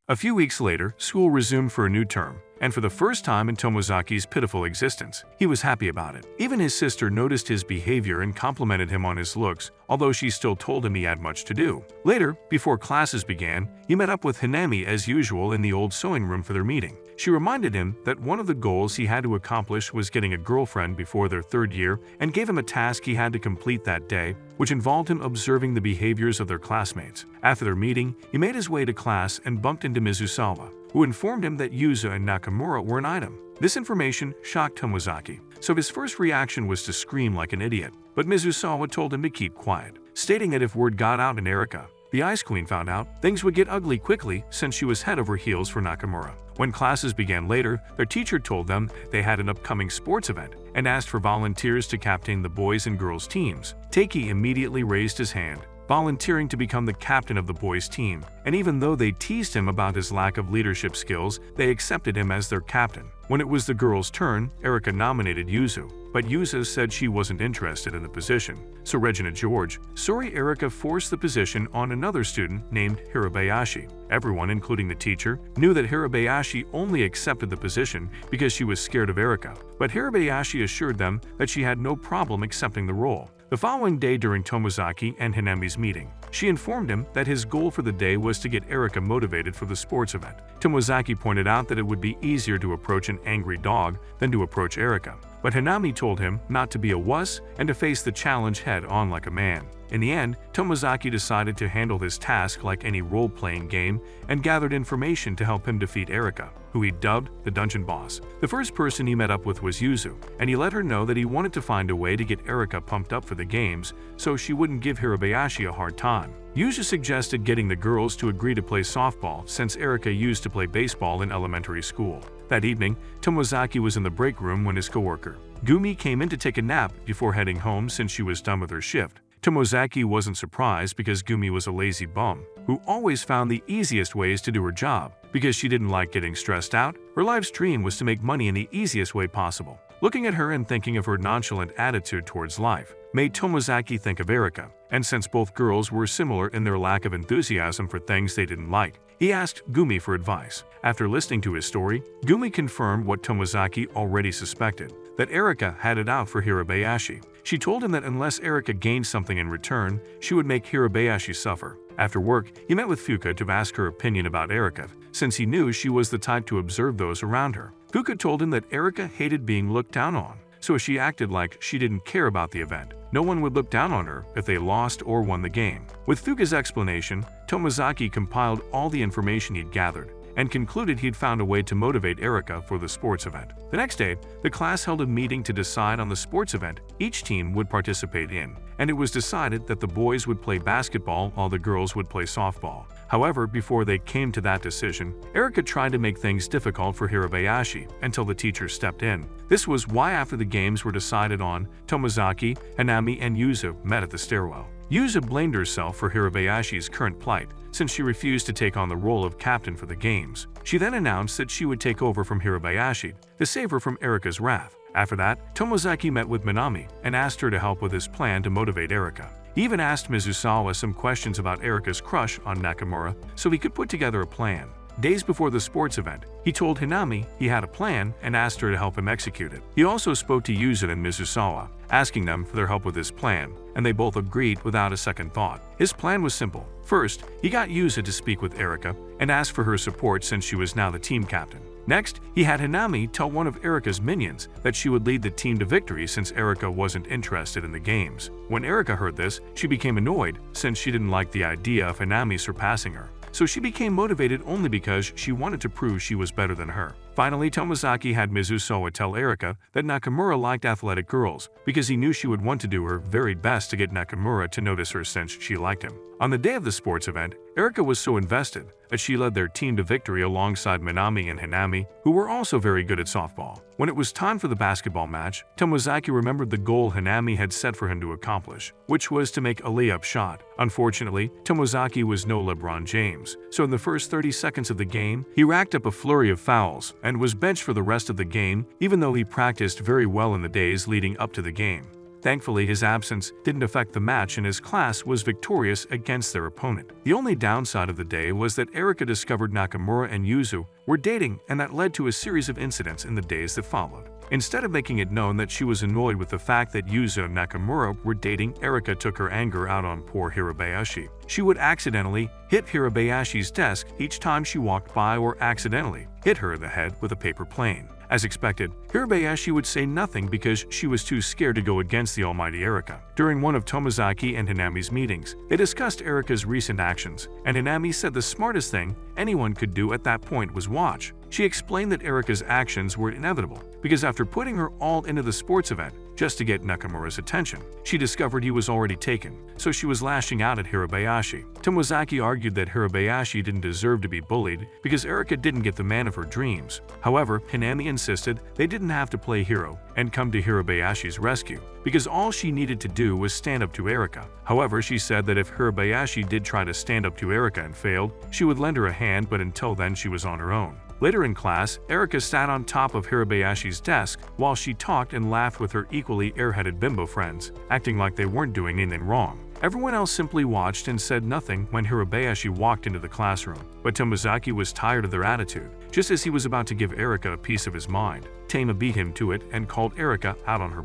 A few weeks later, school resumed for a new term, and for the first time in Tomozaki's pitiful existence, he was happy about it. Even his sister noticed his behavior and complimented him on his looks, although she still told him he had much to do. Later, before classes began, he met up with Hanami as usual in the old sewing room for their meeting. She reminded him that one of the goals he had to accomplish was getting a girlfriend before their third year and gave him a task he had to complete that day, which involved him observing the behaviors of their classmates. After their meeting, he made his way to class and bumped into Mizusawa, who informed him that Yuza and Nakamura were an item. This information shocked Tomozaki, so his first reaction was to scream like an idiot, but Mizusawa told him to keep quiet, stating that if word got out in Erika, the Ice Queen found out, things would get ugly quickly since she was head over heels for Nakamura. When classes began later, their teacher told them they had an upcoming sports event and asked for volunteers to captain the boys and girls teams. Takei immediately raised his hand, volunteering to become the captain of the boys' team, and even though they teased him about his lack of leadership skills, they accepted him as their captain. When it was the girls' turn, Erika nominated Yuzu, but Yuzu said she wasn't interested in the position. So Regina George, sorry, Erika forced the position on another student named Hirabayashi. Everyone, including the teacher, knew that Hirabayashi only accepted the position because she was scared of Erika, but Hirabayashi assured them that she had no problem accepting the role. The following day during Tomozaki and Hanami's meeting, she informed him that his goal for the day was to get Erika motivated for the sports event. Tomozaki pointed out that it would be easier to approach an angry dog than to approach Erika, but Hanami told him not to be a wuss and to face the challenge head-on like a man. In the end, Tomozaki decided to handle this task like any role-playing game and gathered information to help him defeat Erika, who he dubbed the dungeon boss. The first person he met up with was Yuzu, and he let her know that he wanted to find a way to get Erika pumped up for the games so she wouldn't give Hirabayashi a hard time. Yuzu suggested getting the girls to agree to play softball since Erika used to play baseball in elementary school. That evening, Tomozaki was in the break room when his coworker, Gumi, came in to take a nap before heading home since she was done with her shift. Tomozaki wasn't surprised because Gumi was a lazy bum who always found the easiest ways to do her job. Because she didn't like getting stressed out, her life's dream was to make money in the easiest way possible. Looking at her and thinking of her nonchalant attitude towards life made Tomozaki think of Erika, and since both girls were similar in their lack of enthusiasm for things they didn't like, he asked Gumi for advice. After listening to his story, Gumi confirmed what Tomozaki already suspected, that Erika had it out for Hirabayashi. She told him that unless Erika gained something in return, she would make Hirabayashi suffer. After work, he met with Fuka to ask her opinion about Erika, since he knew she was the type to observe those around her. Fuka told him that Erika hated being looked down on, so she acted like she didn't care about the event. No one would look down on her if they lost or won the game. With Fuga's explanation, Tomozaki compiled all the information he'd gathered and concluded he'd found a way to motivate Erika for the sports event. The next day, the class held a meeting to decide on the sports event each team would participate in, and it was decided that the boys would play basketball while the girls would play softball. However, before they came to that decision, Erika tried to make things difficult for Hirabayashi until the teacher stepped in. This was why after the games were decided on, Tomozaki, Hanami, and Yuzu met at the stairwell. Yuzu blamed herself for Hirabayashi's current plight, since she refused to take on the role of captain for the games. She then announced that she would take over from Hirabayashi to save her from Erika's wrath. After that, Tomozaki met with Minami and asked her to help with his plan to motivate Erika. He even asked Mizusawa some questions about Erika's crush on Nakamura so he could put together a plan. Days before the sports event, he told Hanami he had a plan and asked her to help him execute it. He also spoke to Yuzu and Mizusawa, asking them for their help with his plan, and they both agreed without a second thought. His plan was simple. First, he got Yuzu to speak with Erika and ask for her support since she was now the team captain. Next, he had Hanami tell one of Erika's minions that she would lead the team to victory since Erika wasn't interested in the games. When Erika heard this, she became annoyed since she didn't like the idea of Hanami surpassing her. So she became motivated only because she wanted to prove she was better than her. Finally, Tomozaki had Mizusawa tell Erika that Nakamura liked athletic girls because he knew she would want to do her very best to get Nakamura to notice her since she liked him. On the day of the sports event, Erika was so invested that she led their team to victory alongside Minami and Hanami, who were also very good at softball. When it was time for the basketball match, Tomozaki remembered the goal Hanami had set for him to accomplish, which was to make a layup shot. Unfortunately, Tomozaki was no LeBron James, so in the first 30 seconds of the game, he racked up a flurry of fouls and was benched for the rest of the game, even though he practiced very well in the days leading up to the game. Thankfully, his absence didn't affect the match and his class was victorious against their opponent. The only downside of the day was that Erika discovered Nakamura and Yuzu were dating, and that led to a series of incidents in the days that followed. Instead of making it known that she was annoyed with the fact that Yuzu and Nakamura were dating, Erika took her anger out on poor Hirabayashi. She would accidentally hit Hirabayashi's desk each time she walked by or accidentally hit her in the head with a paper plane. As expected, Hirabayashi would say nothing because she was too scared to go against the almighty Erika. During one of Tomozaki and Hanami's meetings, they discussed Erika's recent actions, and Hanami said the smartest thing anyone could do at that point was watch. She explained that Erika's actions were inevitable because after putting her all into the sports event just to get Nakamura's attention, she discovered he was already taken, so she was lashing out at Hirabayashi. Tomozaki argued that Hirabayashi didn't deserve to be bullied because Erika didn't get the man of her dreams. However, Hanami insisted they didn't have to play hero and come to Hirabayashi's rescue because all she needed to do was stand up to Erika. However, she said that if Hirabayashi did try to stand up to Erika and failed, she would lend her a hand, but until then she was on her own. Later in class, Erika sat on top of Hirabayashi's desk while she talked and laughed with her equally airheaded bimbo friends, acting like they weren't doing anything wrong. Everyone else simply watched and said nothing when Hirabayashi walked into the classroom, but Tomozaki was tired of their attitude. Just as he was about to give Erika a piece of his mind, Tama beat him to it and called Erika out on her.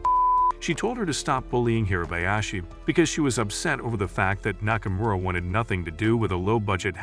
She told her to stop bullying Hirabayashi because she was upset over the fact that Nakamura wanted nothing to do with a low-budget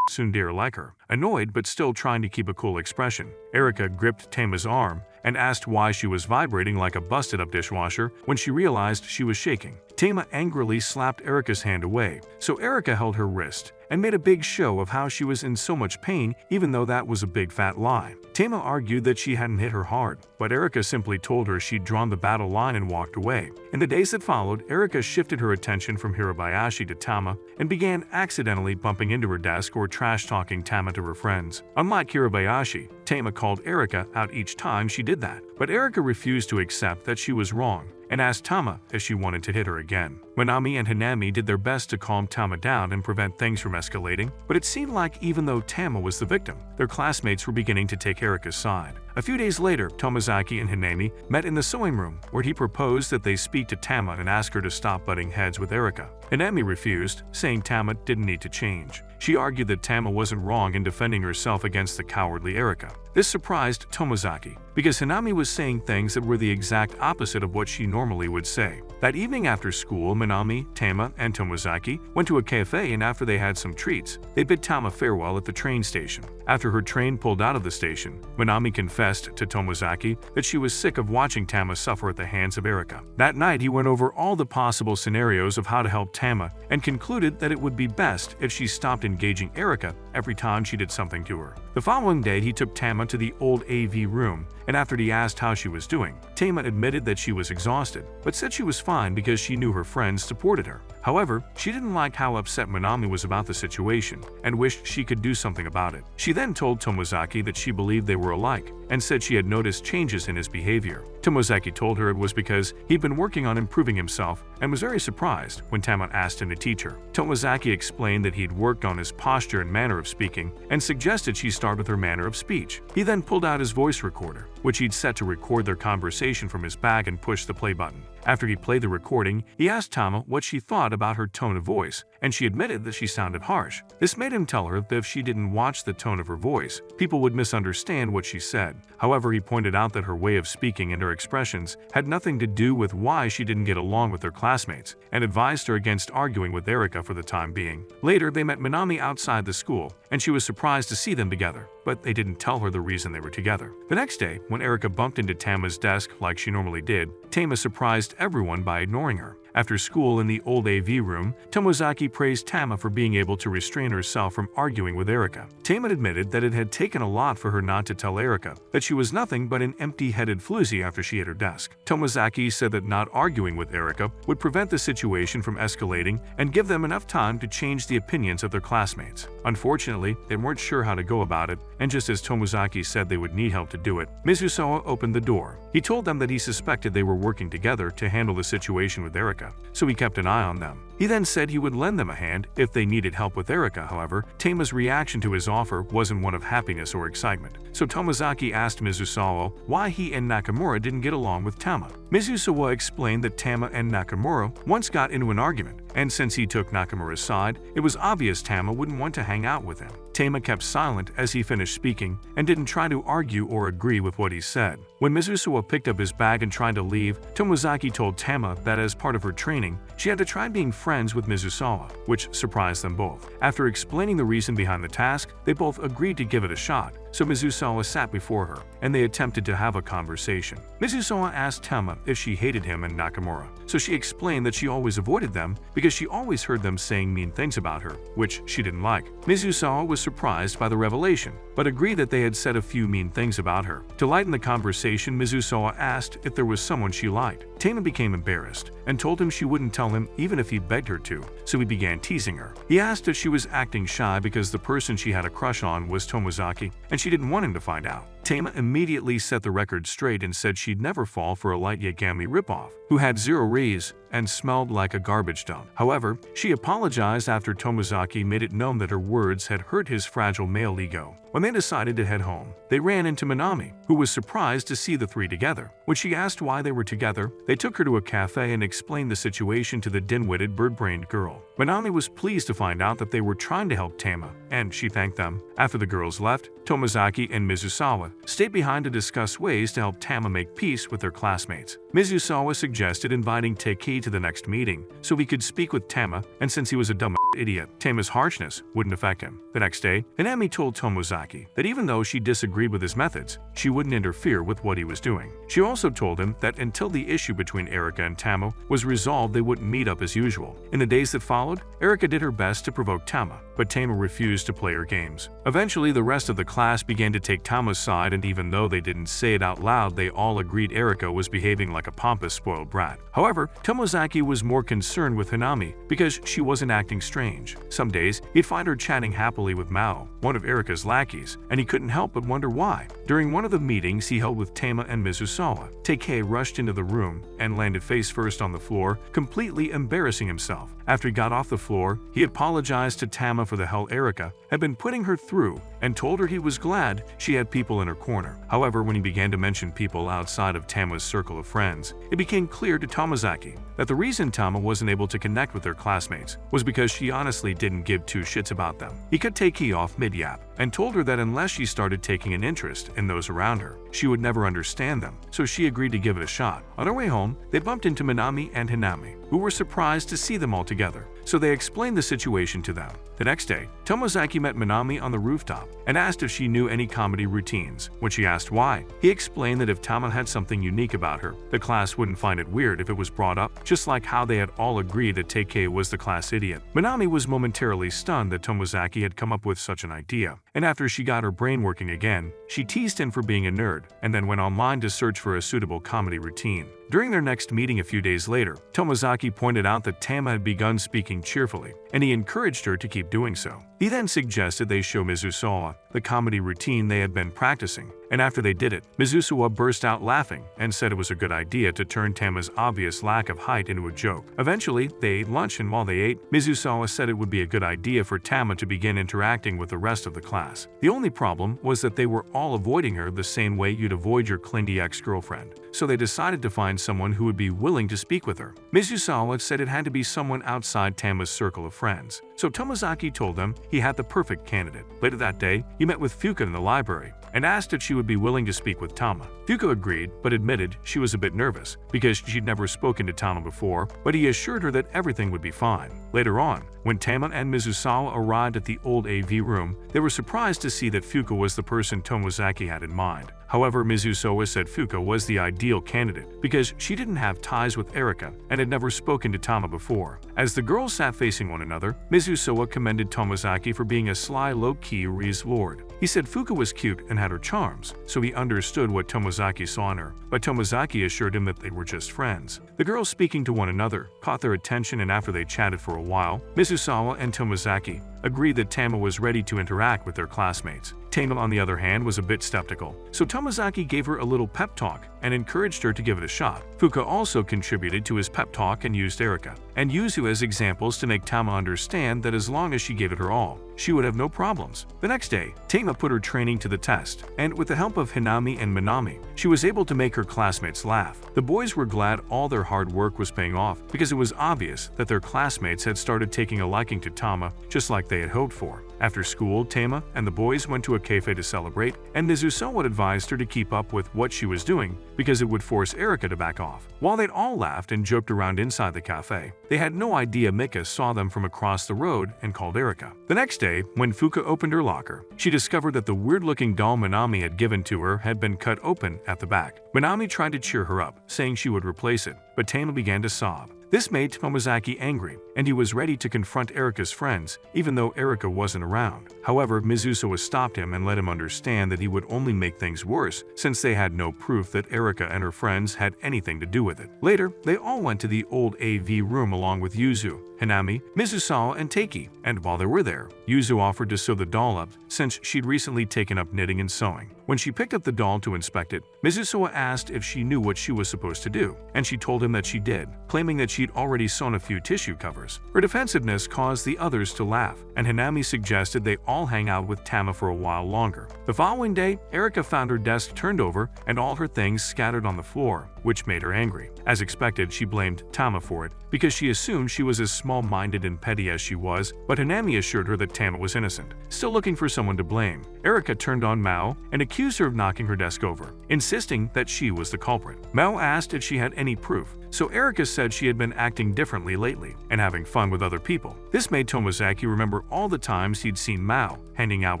tsundere like her. Annoyed but still trying to keep a cool expression, Erika gripped Tama's arm and asked why she was vibrating like a busted-up dishwasher when she realized she was shaking. Tama angrily slapped Erika's hand away, so Erika held her wrist and made a big show of how she was in so much pain even though that was a big fat lie. Tama argued that she hadn't hit her hard, but Erika simply told her she'd drawn the battle line and walked away. In the days that followed, Erika shifted her attention from Hirabayashi to Tama and began accidentally bumping into her desk or trash-talking Tama to her friends. Unlike Hirabayashi, Tama called Erika out each time she did that, but Erika refused to accept that she was wrong and asked Tama if she wanted to hit her again. Minami and Hanami did their best to calm Tama down and prevent things from escalating, but it seemed like even though Tama was the victim, their classmates were beginning to take Erika's side. A few days later, Tomozaki and Hanami met in the sewing room where he proposed that they speak to Tama and ask her to stop butting heads with Erika. Hanami refused, saying Tama didn't need to change. She argued that Tama wasn't wrong in defending herself against the cowardly Erika. This surprised Tomozaki, because Hanami was saying things that were the exact opposite of what she normally would say. That evening after school, Minami, Tama, and Tomozaki went to a cafe, and after they had some treats, they bid Tama farewell at the train station. After her train pulled out of the station, Minami confessed to Tomozaki that she was sick of watching Tama suffer at the hands of Erika. That night, he went over all the possible scenarios of how to help Tama and concluded that it would be best if she stopped engaging Erika every time she did something to her. The following day, he took Tama to the old AV room, and after he asked how she was doing, Tama admitted that she was exhausted, but said she was fine because she knew her friends supported her. However, she didn't like how upset Minami was about the situation and wished she could do something about it. She then told Tomozaki that she believed they were alike and said she had noticed changes in his behavior. Tomozaki told her it was because he'd been working on improving himself and was very surprised when Tama asked him to teach her. Tomozaki explained that he'd worked on his posture and manner of speaking and suggested she start with her manner of speech. He then pulled out his voice recorder, which he'd set to record their conversation, from his bag and pushed the play button. After he played the recording, he asked Tama what she thought about her tone of voice, and she admitted that she sounded harsh. This made him tell her that if she didn't watch the tone of her voice, people would misunderstand what she said. However, he pointed out that her way of speaking and her expressions had nothing to do with why she didn't get along with her classmates, and advised her against arguing with Erika for the time being. Later, they met Minami outside the school, and she was surprised to see them together, but they didn't tell her the reason they were together. The next day, when Erika bumped into Tama's desk like she normally did, Tama surprised everyone by ignoring her. After school in the old AV room, Tomozaki praised Tama for being able to restrain herself from arguing with Erika. Tama admitted that it had taken a lot for her not to tell Erika that she was nothing but an empty-headed floozy after she hit her desk. Tomozaki said that not arguing with Erika would prevent the situation from escalating and give them enough time to change the opinions of their classmates. Unfortunately, they weren't sure how to go about it, and just as Tomozaki said they would need help to do it, Mizusawa opened the door. He told them that he suspected they were working together to handle the situation with Erika, so he kept an eye on them. He then said he would lend them a hand if they needed help with Erika. However, Tama's reaction to his offer wasn't one of happiness or excitement, so Tomozaki asked Mizusawa why he and Nakamura didn't get along with Tama. Mizusawa explained that Tama and Nakamura once got into an argument, and since he took Nakamura's side, it was obvious Tama wouldn't want to hang out with him. Tama kept silent as he finished speaking and didn't try to argue or agree with what he said. When Mizusawa picked up his bag and tried to leave, Tomozaki told Tama that as part of her training, she had to try being friends with Mizusawa, which surprised them both. After explaining the reason behind the task, they both agreed to give it a shot, so Mizusawa sat before her, and they attempted to have a conversation. Mizusawa asked Tama if she hated him and Nakamura, so she explained that she always avoided them because she always heard them saying mean things about her, which she didn't like. Mizusawa was surprised by the revelation, but agreed that they had said a few mean things about her. To lighten the conversation, Mizusawa asked if there was someone she liked. Tama became embarrassed and told him she wouldn't tell him even if he begged her to, so he began teasing her. He asked if she was acting shy because the person she had a crush on was Tomozaki, and she didn't want him to find out. Tama immediately set the record straight and said she'd never fall for a light Yagami ripoff who had 0 rays and smelled like a garbage dump. However, she apologized after Tomozaki made it known that her words had hurt his fragile male ego. When they decided to head home, they ran into Minami, who was surprised to see the three together. When she asked why they were together, they took her to a cafe and explained the situation to the dim-witted, bird-brained girl. Minami was pleased to find out that they were trying to help Tama, and she thanked them. After the girls left, Tomozaki and Mizusawa stayed behind to discuss ways to help Tama make peace with their classmates. Mizusawa suggested inviting Teiki to the next meeting so he could speak with Tama, and since he was a dumb idiot, Tama's harshness wouldn't affect him. The next day, Hanami told Tomozaki that even though she disagreed with his methods, she wouldn't interfere with what he was doing. She also told him that until the issue between Erika and Tama was resolved, they wouldn't meet up as usual. In the days that followed, Erika did her best to provoke Tama, but Tama refused to play her games. Eventually, the rest of the class began to take Tama's side, and even though they didn't say it out loud, they all agreed Erika was behaving like a pompous, spoiled brat. However, Tomozaki was more concerned with Hanami because she wasn't acting strange. Some days, he'd find her chatting happily with Mao, one of Erika's lackeys, and he couldn't help but wonder why. During one of the meetings he held with Tama and Mizusawa, Teikei rushed into the room and landed face first on the floor, completely embarrassing himself. After he got off the floor, he apologized to Tama for the hell Erika had been putting her through and told her he was glad she had people in her corner. However, when he began to mention people outside of Tama's circle of friends, it became clear to Tomozaki that the reason Tama wasn't able to connect with her classmates was because she honestly didn't give two shits about them. He cut Takei off mid-yap and told her that unless she started taking an interest in those around her, she would never understand them, so she agreed to give it a shot. On her way home, they bumped into Minami and Hinami, who were surprised to see them all together, so they explained the situation to them. The next day, Tomozaki met Minami on the rooftop and asked if she knew any comedy routines. When she asked why, he explained that if Tama had something unique about her, the class wouldn't find it weird if it was brought up, just like how they had all agreed that Takei was the class idiot. Minami was momentarily stunned that Tomozaki had come up with such an idea, and after she got her brain working again, she teased him for being a nerd and then went online to search for a suitable comedy routine. During their next meeting a few days later, Tomozaki pointed out that Tama had begun speaking cheerfully, and he encouraged her to keep doing so. He then suggested they show Mizusawa the comedy routine they had been practicing, and after they did it, Mizusawa burst out laughing and said it was a good idea to turn Tama's obvious lack of height into a joke. Eventually, they ate lunch, and while they ate, Mizusawa said it would be a good idea for Tama to begin interacting with the rest of the class. The only problem was that they were all avoiding her the same way you'd avoid your clingy ex-girlfriend, so they decided to find someone who would be willing to speak with her. Mizusawa said it had to be someone outside Tama's circle of friends, so Tomozaki told them he had the perfect candidate. Later that day, he met with Fuka in the library and asked if she would be willing to speak with Tama. Fuka agreed, but admitted she was a bit nervous because she'd never spoken to Tama before, but he assured her that everything would be fine. Later on, when Tama and Mizusawa arrived at the old AV room, they were surprised to see that Fuka was the person Tomozaki had in mind. However, Mizusawa said Fuka was the ideal candidate because she didn't have ties with Erika and had never spoken to Tama before. As the girls sat facing one another, Mizusawa commended Tomozaki for being a sly, low-key Rize lord. He said Fuka was cute and had her charms, so he understood what Tomozaki saw in her, but Tomozaki assured him that they were just friends. The girls speaking to one another caught their attention, and after they chatted for a while, Mizusawa and Tomozaki agreed that Tama was ready to interact with their classmates. Tama, on the other hand, was a bit skeptical, so Tomozaki gave her a little pep talk and encouraged her to give it a shot. Fuka also contributed to his pep talk and used Erika and Yuzu as examples to make Tama understand that as long as she gave it her all, she would have no problems. The next day, Tama put her training to the test, and with the help of Hinami and Minami, she was able to make her classmates laugh. The boys were glad all their hard work was paying off because it was obvious that their classmates had started taking a liking to Tama just like they had hoped for. After school, Tama and the boys went to a cafe to celebrate, and Mizusawa advised her to keep up with what she was doing because it would force Erika to back off. While they'd all laughed and joked around inside the cafe, they had no idea Mika saw them from across the road and called Erika. The next day, when Fuka opened her locker, she discovered that the weird-looking doll Minami had given to her had been cut open at the back. Minami tried to cheer her up, saying she would replace it, but Tama began to sob. This made Tomozaki angry, and he was ready to confront Erika's friends, even though Erika wasn't around. However, Mizusawa stopped him and let him understand that he would only make things worse, since they had no proof that Erika and her friends had anything to do with it. Later, they all went to the old AV room along with Yuzu, Hinami, Mizusawa, and Takei, and while they were there, Yuzu offered to sew the doll up since she'd recently taken up knitting and sewing. When she picked up the doll to inspect it, Mizusawa asked if she knew what she was supposed to do, and she told him that she did, claiming that she'd already sewn a few tissue covers. Her defensiveness caused the others to laugh, and Hinami suggested they all hang out with Tama for a while longer. The following day, Erika found her desk turned over and all her things scattered on the floor, which made her angry. As expected, she blamed Tama for it because she assumed she was as small-minded and petty as she was, but Hinami assured her that Tama was innocent. Still looking for someone to blame, Erika turned on Mao and accused her of knocking her desk over, insisting that she was the culprit. Mao asked if she had any proof, so Erika said she had been acting differently lately and having fun with other people. This made Tomozaki remember all the times he'd seen Mao hanging out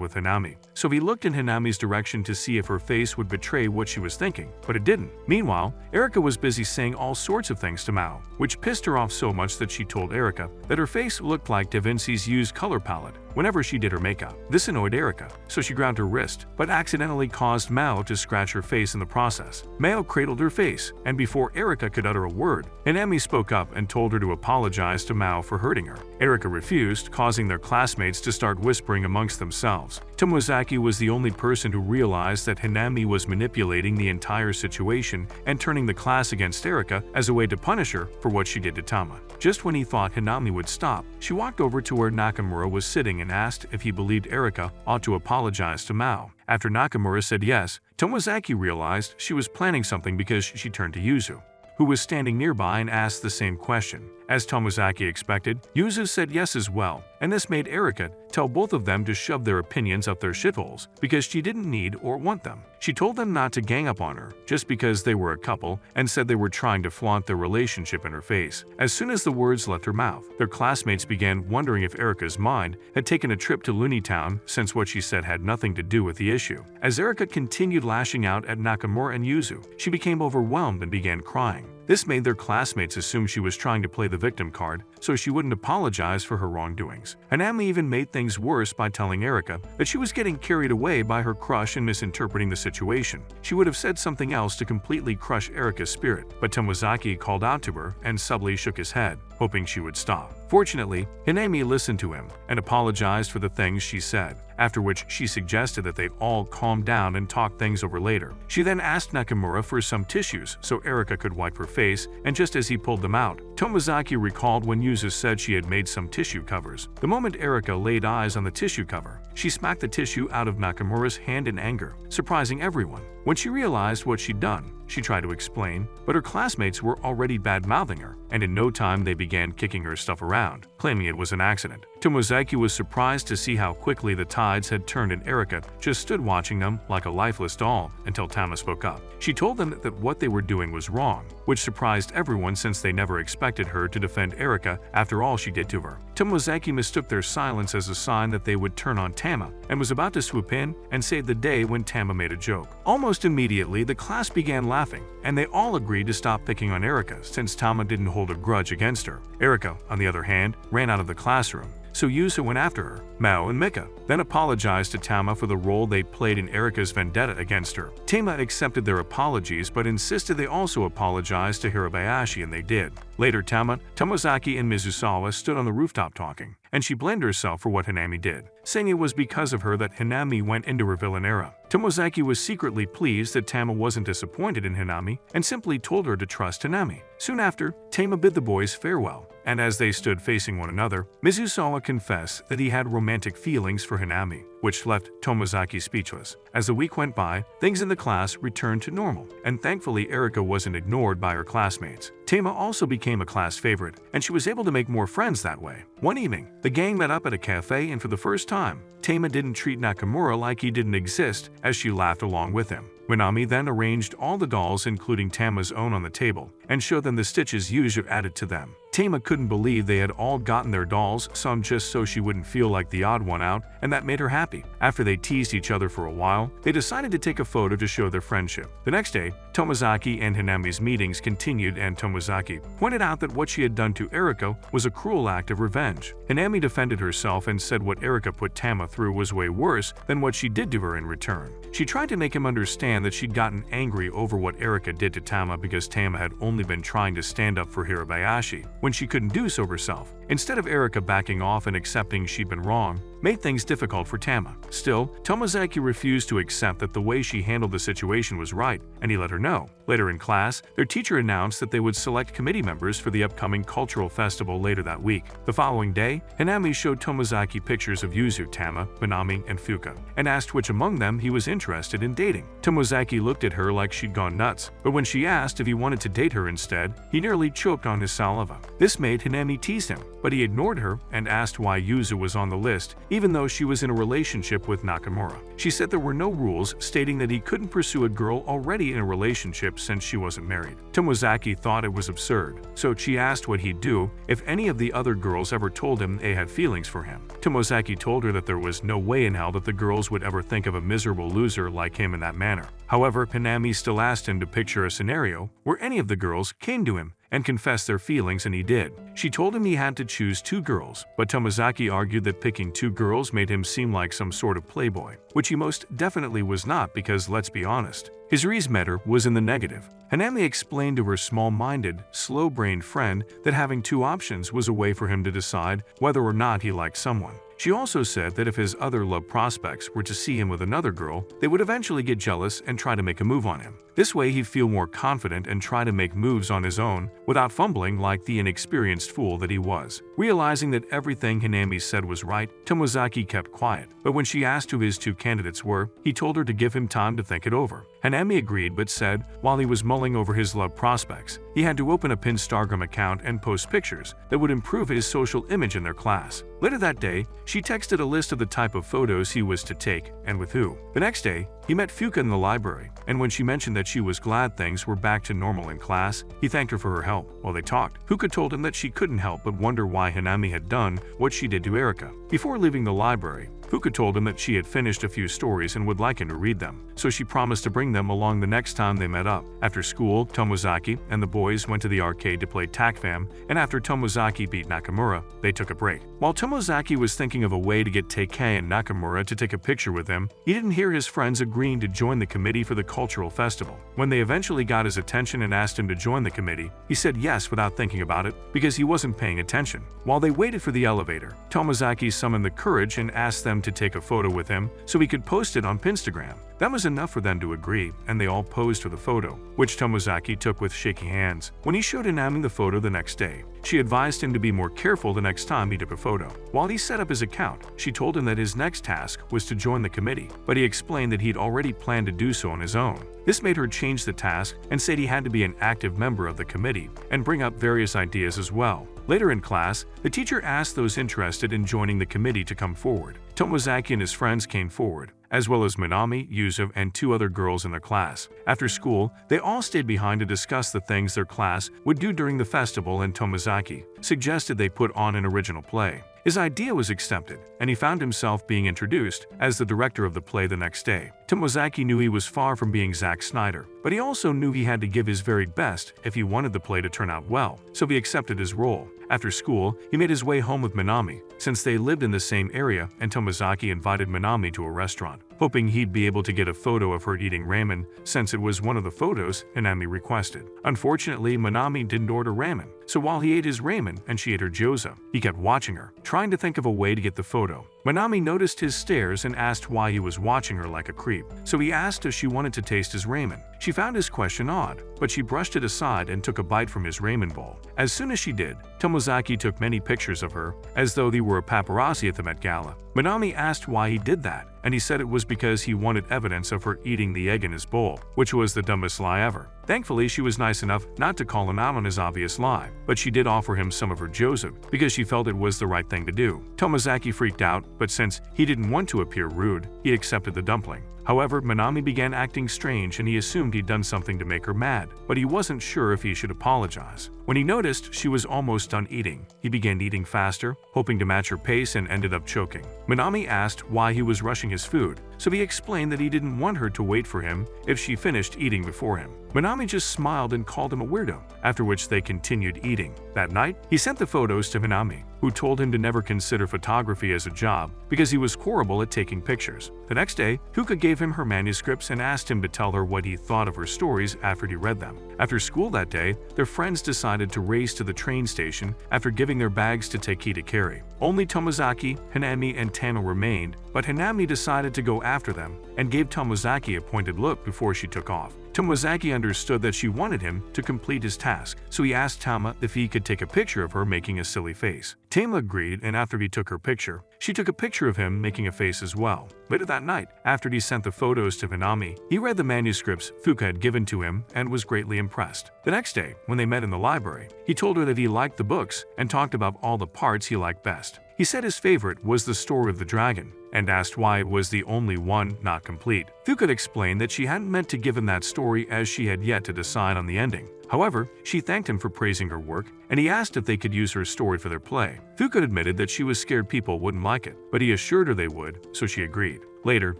with Hinami, so he looked in Hinami's direction to see if her face would betray what she was thinking, but it didn't. Meanwhile, Erika was busy saying all sorts of things to Mao, which pissed her off so much that she told Erika that her face looked like Da Vinci's used color palette. whenever she did her makeup. This annoyed Erika, so she grabbed her wrist, but accidentally caused Mao to scratch her face in the process. Mao cradled her face, and before Erika could utter a word, Hanami spoke up and told her to apologize to Mao for hurting her. Erika refused, causing their classmates to start whispering amongst themselves. Tomozaki was the only person who realized that Hanami was manipulating the entire situation and turning the class against Erika as a way to punish her for what she did to Tama. Just when he thought Hanami would stop, she walked over to where Nakamura was sitting and asked if he believed Erika ought to apologize to Mao. After Nakamura said yes, Tomozaki realized she was planning something because she turned to Yuzu, who was standing nearby, and asked the same question. As Tomozaki expected, Yuzu said yes as well, and this made Erika tell both of them to shove their opinions up their shitholes because she didn't need or want them. She told them not to gang up on her just because they were a couple and said they were trying to flaunt their relationship in her face. As soon as the words left her mouth, their classmates began wondering if Erika's mind had taken a trip to Looney Town, since what she said had nothing to do with the issue. As Erika continued lashing out at Nakamura and Yuzu, she became overwhelmed and began crying. This made their classmates assume she was trying to play the victim card so she wouldn't apologize for her wrongdoings. Hanami even made things worse by telling Erika that she was getting carried away by her crush and misinterpreting the situation. She would have said something else to completely crush Erika's spirit, but Tomozaki called out to her and subtly shook his head, hoping she would stop. Fortunately, Hanami listened to him and apologized for the things she said, after which she suggested that they all calm down and talk things over later. She then asked Nakamura for some tissues so Erika could wipe her face, and just as he pulled them out, Tomozaki recalled when Yuzu said she had made some tissue covers. The moment Erika laid eyes on the tissue cover, she smacked the tissue out of Nakamura's hand in anger, surprising everyone. When she realized what she'd done, she tried to explain, but her classmates were already bad-mouthing her, and in no time they began kicking her stuff around, claiming it was an accident. Tomozaki was surprised to see how quickly the tides had turned, and Erika just stood watching them like a lifeless doll until Tama spoke up. She told them that what they were doing was wrong, which surprised everyone since they never expected her to defend Erika after all she did to her. Tomozaki mistook their silence as a sign that they would turn on Tama and was about to swoop in and save the day when Tama made a joke. Almost immediately, the class began laughing, and they all agreed to stop picking on Erika since Tama didn't hold a grudge against her. Erika, on the other hand, ran out of the classroom, so Yuzu went after her. Mao and Mika then apologized to Tama for the role they played in Erika's vendetta against her. Tama accepted their apologies but insisted they also apologize to Hirabayashi, and they did. Later, Tama, Tomozaki, and Mizusawa stood on the rooftop talking, and she blamed herself for what Hanami did, saying it was because of her that Hanami went into her villain era. Tomozaki was secretly pleased that Tama wasn't disappointed in Hanami and simply told her to trust Hanami. Soon after, Tama bid the boys farewell, and as they stood facing one another, Mizusawa confessed that he had romantic feelings for Hanami, which left Tomozaki speechless. As the week went by, things in the class returned to normal, and thankfully Erika wasn't ignored by her classmates. Tama also became a class favorite, and she was able to make more friends that way. One evening, the gang met up at a cafe, and for the first time, Tama didn't treat Nakamura like he didn't exist, as she laughed along with him. Minami then arranged all the dolls, including Tama's own, on the table and showed them the stitches Yuzu added to them. Tama couldn't believe they had all gotten their dolls, some just so she wouldn't feel like the odd one out, and that made her happy. After they teased each other for a while, they decided to take a photo to show their friendship. The next day, Tomozaki and Hanami's meetings continued, and Tomozaki pointed out that what she had done to Erika was a cruel act of revenge. Hanami defended herself and said what Erika put Tama through was way worse than what she did to her in return. She tried to make him understand that she'd gotten angry over what Erika did to Tama because Tama had only been trying to stand up for Hirabayashi when she couldn't do so herself. Instead of Erika backing off and accepting she'd been wrong, made things difficult for Tama. Still, Tomozaki refused to accept that the way she handled the situation was right, and he let her know. Later in class, their teacher announced that they would select committee members for the upcoming cultural festival later that week. The following day, Hanami showed Tomozaki pictures of Yuzu, Tama, Minami, and Fuka, and asked which among them he was interested in dating. Tomozaki looked at her like she'd gone nuts, but when she asked if he wanted to date her instead, he nearly choked on his saliva. This made Hanami tease him, but he ignored her and asked why Yuzu was on the list, even though she was in a relationship with Nakamura. She said there were no rules stating that he couldn't pursue a girl already in a relationship since she wasn't married. Tomozaki thought it was absurd, so she asked what he'd do if any of the other girls ever told him they had feelings for him. Tomozaki told her that there was no way in hell that the girls would ever think of a miserable loser like him in that manner. However, Hanami still asked him to picture a scenario where any of the girls came to him and confess their feelings, and he did. She told him he had to choose 2 girls, but Tomozaki argued that picking 2 girls made him seem like some sort of playboy, which he most definitely was not because, let's be honest, his reason was in the negative. Hanami explained to her small-minded, slow-brained friend that having 2 options was a way for him to decide whether or not he liked someone. She also said that if his other love prospects were to see him with another girl, they would eventually get jealous and try to make a move on him. This way he'd feel more confident and try to make moves on his own without fumbling like the inexperienced fool that he was. Realizing that everything Hanami said was right, Tomozaki kept quiet, but when she asked who his 2 candidates were, he told her to give him time to think it over. Hanami agreed but said while he was mulling over his love prospects, he had to open a Pinstagram account and post pictures that would improve his social image in their class. Later that day, she texted a list of the type of photos he was to take and with who. The next day, he met Fuka in the library, and when she mentioned that she was glad things were back to normal in class, he thanked her for her help. While they talked, Fuka told him that she couldn't help but wonder why Hanami had done what she did to Erika. Before leaving the library, Fuka told him that she had finished a few stories and would like him to read them, so she promised to bring them along the next time they met up. After school, Tomozaki and the boys went to the arcade to play Takfam, and after Tomozaki beat Nakamura, they took a break. While Tomozaki was thinking of a way to get Takei and Nakamura to take a picture with him, he didn't hear his friends agreeing to join the committee for the cultural festival. When they eventually got his attention and asked him to join the committee, he said yes without thinking about it because he wasn't paying attention. While they waited for the elevator, Tomozaki summoned the courage and asked them to take a photo with him so he could post it on Pinstagram. That was enough for them to agree, and they all posed for the photo, which Tomozaki took with shaky hands. When he showed Hanami the photo the next day, she advised him to be more careful the next time he took a photo. While he set up his account, she told him that his next task was to join the committee, but he explained that he'd already planned to do so on his own. This made her change the task and said he had to be an active member of the committee and bring up various ideas as well. Later in class, the teacher asked those interested in joining the committee to come forward. Tomozaki and his friends came forward, as well as Minami, Yuzo, and 2 other girls in their class. After school, they all stayed behind to discuss the things their class would do during the festival, and Tomozaki suggested they put on an original play. His idea was accepted, and he found himself being introduced as the director of the play the next day. Tomozaki knew he was far from being Zack Snyder, but he also knew he had to give his very best if he wanted the play to turn out well, so he accepted his role. After school, he made his way home with Minami, since they lived in the same area, and Tomozaki invited Minami to a restaurant, hoping he'd be able to get a photo of her eating ramen since it was one of the photos Hanami requested. Unfortunately, Minami didn't order ramen, so while he ate his ramen and she ate her gyoza, he kept watching her, trying to think of a way to get the photo. Minami noticed his stares and asked why he was watching her like a creep, so he asked if she wanted to taste his ramen. She found his question odd, but she brushed it aside and took a bite from his ramen bowl. As soon as she did, Tomozaki took many pictures of her, as though they were a paparazzi at the Met Gala. Minami asked why he did that, and he said it was because he wanted evidence of her eating the egg in his bowl, which was the dumbest lie ever. Thankfully, she was nice enough not to call him out on his obvious lie, but she did offer him some of her gyoza because she felt it was the right thing to do. Tomozaki freaked out, but since he didn't want to appear rude, he accepted the dumpling. However, Minami began acting strange and he assumed he'd done something to make her mad, but he wasn't sure if he should apologize. When he noticed she was almost done eating, he began eating faster, hoping to match her pace, and ended up choking. Minami asked why he was rushing his food, so he explained that he didn't want her to wait for him if she finished eating before him. Minami just smiled and called him a weirdo, after which they continued eating. That night, he sent the photos to Minami, who told him to never consider photography as a job because he was horrible at taking pictures. The next day, Huka gave him her manuscripts and asked him to tell her what he thought of her stories after he read them. After school that day, their friends decided to race to the train station after giving their bags to Takei to carry. Only Tomozaki, Hanami, and Tano remained, but Hanami decided to go after them and gave Tomozaki a pointed look before she took off. Tomozaki understood that she wanted him to complete his task, so he asked Tama if he could take a picture of her making a silly face. Tama agreed, and after he took her picture, she took a picture of him making a face as well. Later that night, after he sent the photos to Hanami, he read the manuscripts Fuka had given to him and was greatly impressed. The next day, when they met in the library, he told her that he liked the books and talked about all the parts he liked best. He said his favorite was the story of the dragon, and asked why it was the only one not complete. Fuka explained that she hadn't meant to give him that story as she had yet to decide on the ending. However, she thanked him for praising her work, and he asked if they could use her story for their play. Fuka admitted that she was scared people wouldn't like it, but he assured her they would, so she agreed. Later,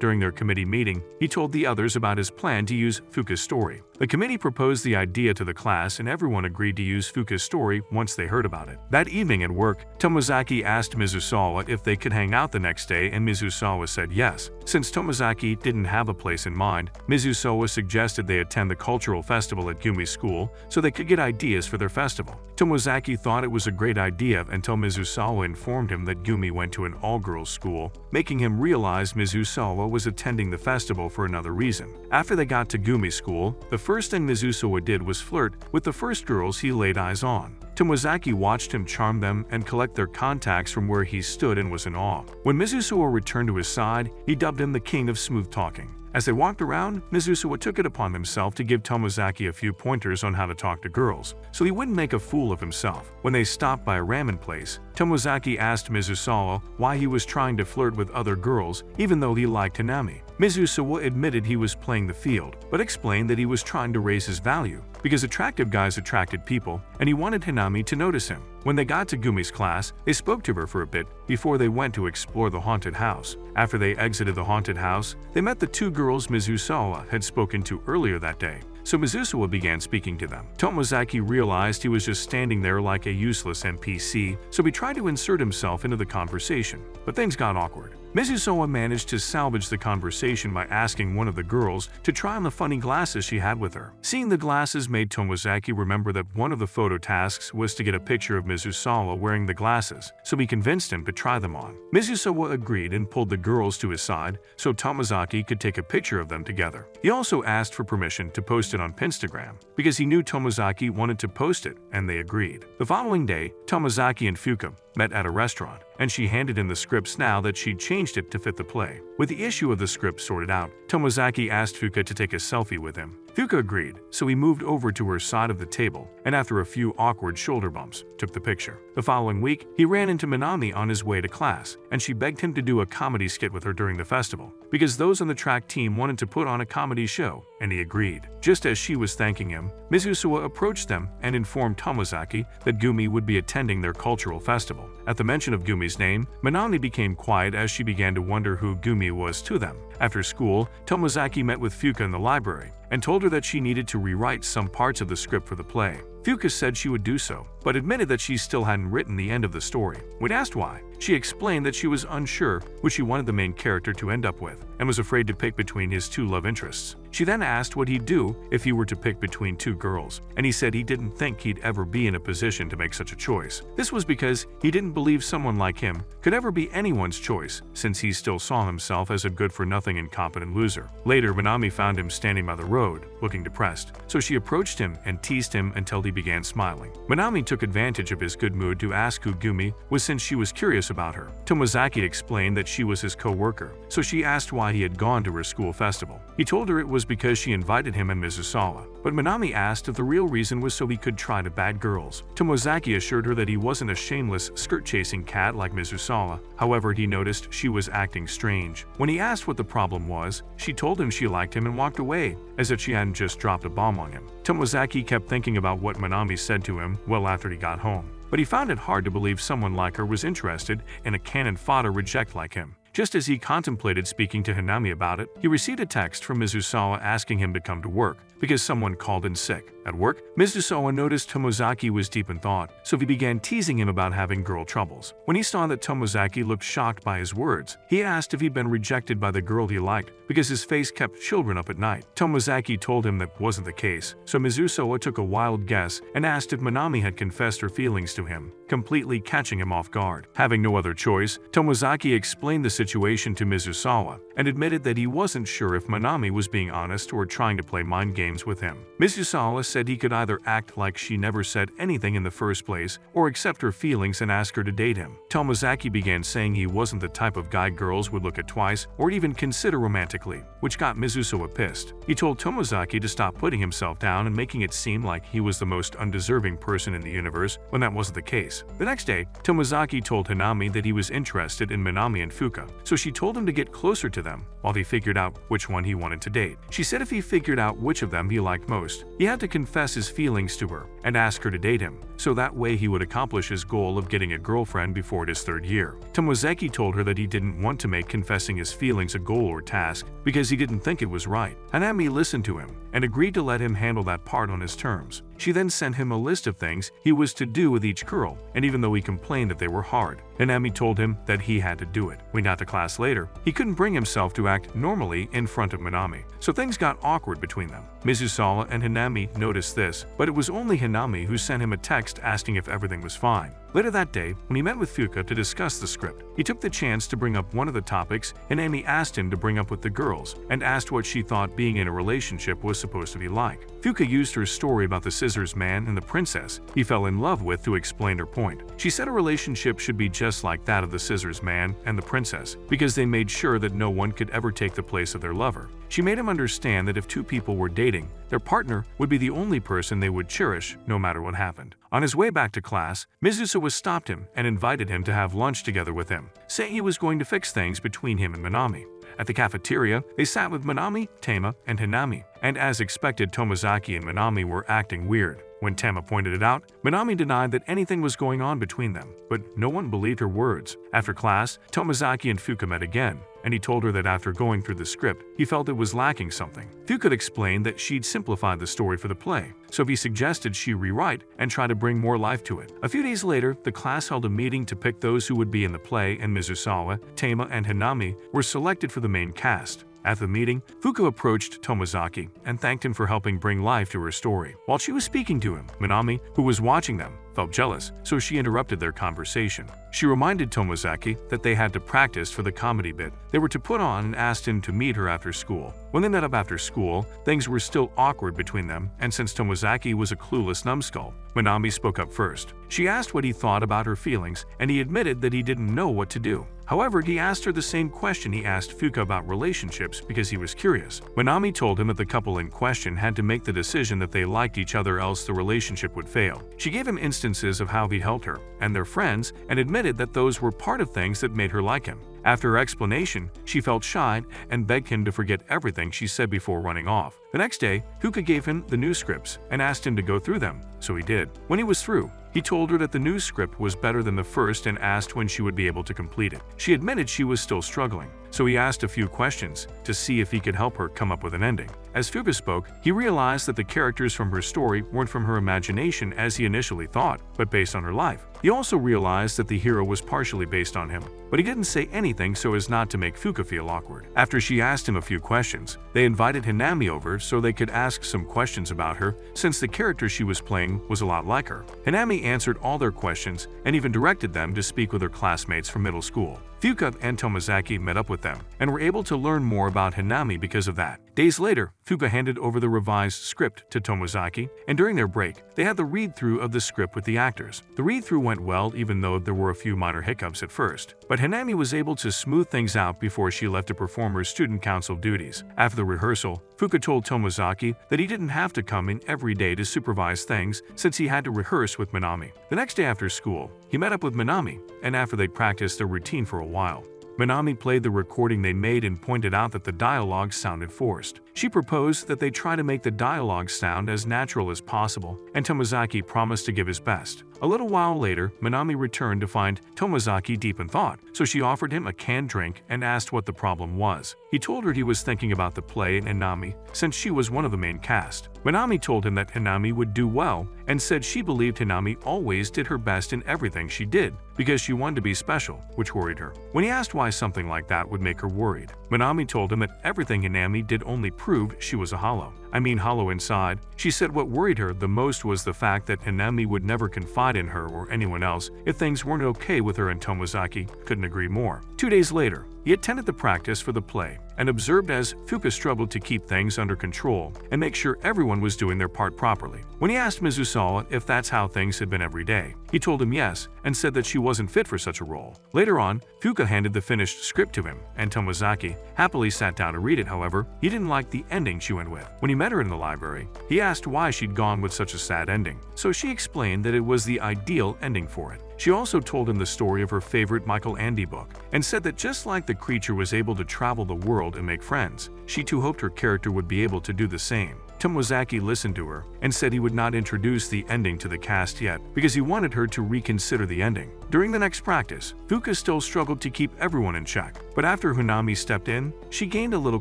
during their committee meeting, he told the others about his plan to use Fuka's story. The committee proposed the idea to the class and everyone agreed to use Fuka's story once they heard about it. That evening at work, Tomozaki asked Mizusawa if they could hang out the next day and Mizusawa said yes. Since Tomozaki didn't have a place in mind, Mizusawa suggested they attend the cultural festival at Gumi's school so they could get ideas for their festival. Tomozaki thought it was a great idea until Mizusawa informed him that Gumi went to an all-girls school, making him realize Mizusawa was attending the festival for another reason. After they got to Gumi's school, the first thing Mizusawa did was flirt with the first girls he laid eyes on. Tomozaki watched him charm them and collect their contacts from where he stood and was in awe. When Mizusawa returned to his side, he dubbed him the king of smooth talking. As they walked around, Mizusawa took it upon himself to give Tomozaki a few pointers on how to talk to girls, so he wouldn't make a fool of himself. When they stopped by a ramen place, Tomozaki asked Mizusawa why he was trying to flirt with other girls even though he liked Hanami. Mizusawa admitted he was playing the field, but explained that he was trying to raise his value, because attractive guys attracted people, and he wanted Hanami to notice him. When they got to Gumi's class, they spoke to her for a bit before they went to explore the haunted house. After they exited the haunted house, they met the two girls Mizusawa had spoken to earlier that day. So Mizusawa began speaking to them. Tomozaki realized he was just standing there like a useless NPC, so he tried to insert himself into the conversation, but things got awkward. Mizusawa managed to salvage the conversation by asking one of the girls to try on the funny glasses she had with her. Seeing the glasses made Tomozaki remember that one of the photo tasks was to get a picture of Mizusawa wearing the glasses, so he convinced him to try them on. Mizusawa agreed and pulled the girls to his side so Tomozaki could take a picture of them together. He also asked for permission to post it on Pinstagram, because he knew Tomozaki wanted to post it, and they agreed. The following day, Tomozaki and Fuka met at a restaurant, and she handed him the scripts now that she'd changed it to fit the play. With the issue of the script sorted out, Tomozaki asked Fuka to take a selfie with him. Fuka agreed, so he moved over to her side of the table, and after a few awkward shoulder bumps, took the picture. The following week, he ran into Minami on his way to class, and she begged him to do a comedy skit with her during the festival, because those on the track team wanted to put on a comedy show, and he agreed. Just as she was thanking him, Mizusawa approached them and informed Tomozaki that Gumi would be attending their cultural festival. At the mention of Gumi's name, Minami became quiet as she began to wonder who Gumi was to them. After school, Tomozaki met with Fuka in the library and told her that she needed to rewrite some parts of the script for the play. Fuka said she would do so, but admitted that she still hadn't written the end of the story. When asked why, she explained that she was unsure which she wanted the main character to end up with, and was afraid to pick between his two love interests. She then asked what he'd do if he were to pick between two girls, and he said he didn't think he'd ever be in a position to make such a choice. This was because he didn't believe someone like him could ever be anyone's choice, since he still saw himself as a good-for-nothing incompetent loser. Later, Minami found him standing by the road, looking depressed, so she approached him and teased him until he began smiling. Minami took advantage of his good mood to ask who Gumi was since she was curious about her. Tomozaki explained that she was his co-worker, so she asked why he had gone to her school festival. He told her it was because she invited him and Mizusawa, but Minami asked if the real reason was so he could try to bad girls. Tomozaki assured her that he wasn't a shameless, skirt-chasing cat like Mizusawa. However, he noticed she was acting strange. When he asked what the problem was, she told him she liked him and walked away, as if she hadn't just dropped a bomb on him. Tomozaki kept thinking about what Minami said to him well after he got home, but he found it hard to believe someone like her was interested in a cannon fodder reject like him. Just as he contemplated speaking to Hanami about it, he received a text from Mizusawa asking him to come to work because someone called in sick. At work, Mizusawa noticed Tomozaki was deep in thought, so he began teasing him about having girl troubles. When he saw that Tomozaki looked shocked by his words, he asked if he'd been rejected by the girl he liked because his face kept children up at night. Tomozaki told him that wasn't the case, so Mizusawa took a wild guess and asked if Minami had confessed her feelings to him, completely catching him off guard. Having no other choice, Tomozaki explained the situation to Mizusawa and admitted that he wasn't sure if Minami was being honest or trying to play mind games with him. Mizusawa said he could either act like she never said anything in the first place or accept her feelings and ask her to date him. Tomozaki began saying he wasn't the type of guy girls would look at twice or even consider romantically, which got Mizusawa pissed. He told Tomozaki to stop putting himself down and making it seem like he was the most undeserving person in the universe when that wasn't the case. The next day, Tomozaki told Hanami that he was interested in Minami and Fuka, so she told him to get closer to them while he figured out which one he wanted to date. She said if he figured out which of them he liked most, he had to confess his feelings to her and ask her to date him, so that way he would accomplish his goal of getting a girlfriend before his third year. Tomozaki told her that he didn't want to make confessing his feelings a goal or task because he didn't think it was right. Hanami listened to him and agreed to let him handle that part on his terms. She then sent him a list of things he was to do with each girl, and even though he complained that they were hard, Hanami told him that he had to do it. When he got to class later, he couldn't bring himself to act normally in front of Minami, so things got awkward between them. Mizusawa and Hanami noticed this, but it was only Hanami who sent him a text asking if everything was fine. Later that day, when he met with Fuka to discuss the script, he took the chance to bring up one of the topics Hanami asked him to bring up with the girls, and asked what she thought being in a relationship was supposed to be like. Fuka used her story about the scissors man and the princess he fell in love with to explain her point. She said a relationship should be just like that of the scissors man and the princess, because they made sure that no one could ever take the place of their lover. She made him understand that if two people were dating, their partner would be the only person they would cherish no matter what happened. On his way back to class, Mizusawa stopped him and invited him to have lunch together with him, saying he was going to fix things between him and Minami. At the cafeteria, they sat with Minami, Tama, and Hanami, and as expected, Tomozaki and Minami were acting weird. When Tama pointed it out, Minami denied that anything was going on between them, but no one believed her words. After class, Tomozaki and Fuka met again, and he told her that after going through the script, he felt it was lacking something. Fuka explained that she'd simplified the story for the play, so he suggested she rewrite and try to bring more life to it. A few days later, the class held a meeting to pick those who would be in the play, and Mizusawa, Tama, and Hanami were selected for the main cast. At the meeting, Fuka approached Tomozaki and thanked him for helping bring life to her story. While she was speaking to him, Minami, who was watching them, felt jealous, so she interrupted their conversation. She reminded Tomozaki that they had to practice for the comedy bit they were to put on and asked him to meet her after school. When they met up after school, things were still awkward between them, and since Tomozaki was a clueless numbskull, Minami spoke up first. She asked what he thought about her feelings, and he admitted that he didn't know what to do. However, he asked her the same question he asked Fuka about relationships because he was curious. Minami told him that the couple in question had to make the decision that they liked each other, else the relationship would fail. She gave him instances of how he helped her and their friends and admitted that those were part of things that made her like him. After her explanation, she felt shy and begged him to forget everything she said before running off. The next day, Fuka gave him the new scripts and asked him to go through them, so he did. When he was through, he told her that the new script was better than the first and asked when she would be able to complete it. She admitted she was still struggling, so he asked a few questions to see if he could help her come up with an ending. As Fuka spoke, he realized that the characters from her story weren't from her imagination as he initially thought, but based on her life. He also realized that the hero was partially based on him, but he didn't say anything so as not to make Fuka feel awkward. After she asked him a few questions, they invited Hanami over so they could ask some questions about her, since the character she was playing was a lot like her. Hanami answered all their questions and even directed them to speak with her classmates from middle school. Fuka and Tomozaki met up with them and were able to learn more about Hanami because of that. Days later, Fuka handed over the revised script to Tomozaki, and during their break, they had the read-through of the script with the actors. The read-through went well, even though there were a few minor hiccups at first, but Hanami was able to smooth things out before she left to perform her student council duties. After the rehearsal, Fuka told Tomozaki that he didn't have to come in every day to supervise things since he had to rehearse with Minami. The next day after school, he met up with Minami, and after they practiced their routine for a while, Minami played the recording they made and pointed out that the dialogue sounded forced. She proposed that they try to make the dialogue sound as natural as possible, and Tomozaki promised to give his best. A little while later, Minami returned to find Tomozaki deep in thought, so she offered him a canned drink and asked what the problem was. He told her he was thinking about the play and Hanami, since she was one of the main cast. Minami told him that Hanami would do well and said she believed Hanami always did her best in everything she did because she wanted to be special, which worried her. When he asked why something like that would make her worried, Minami told him that everything Hanami did only proved she was a hollow. Hollow inside. She said what worried her the most was the fact that Hanami would never confide in her or anyone else if things weren't okay with her, and Tomozaki couldn't agree more. 2 days later, he attended the practice for the play and observed as Fuka struggled to keep things under control and make sure everyone was doing their part properly. When he asked Mizusawa if that's how things had been every day, he told him yes and said that she wasn't fit for such a role. Later on, Fuka handed the finished script to him, and Tomozaki happily sat down to read it. However, he didn't like the ending she went with. When he met met her in the library, he asked why she'd gone with such a sad ending, so she explained that it was the ideal ending for it. She also told him the story of her favorite Michael Ende book, and said that just like the creature was able to travel the world and make friends, she too hoped her character would be able to do the same. Tomozaki listened to her and said he would not introduce the ending to the cast yet because he wanted her to reconsider the ending. During the next practice, Fuka still struggled to keep everyone in check, but after Hunami stepped in, she gained a little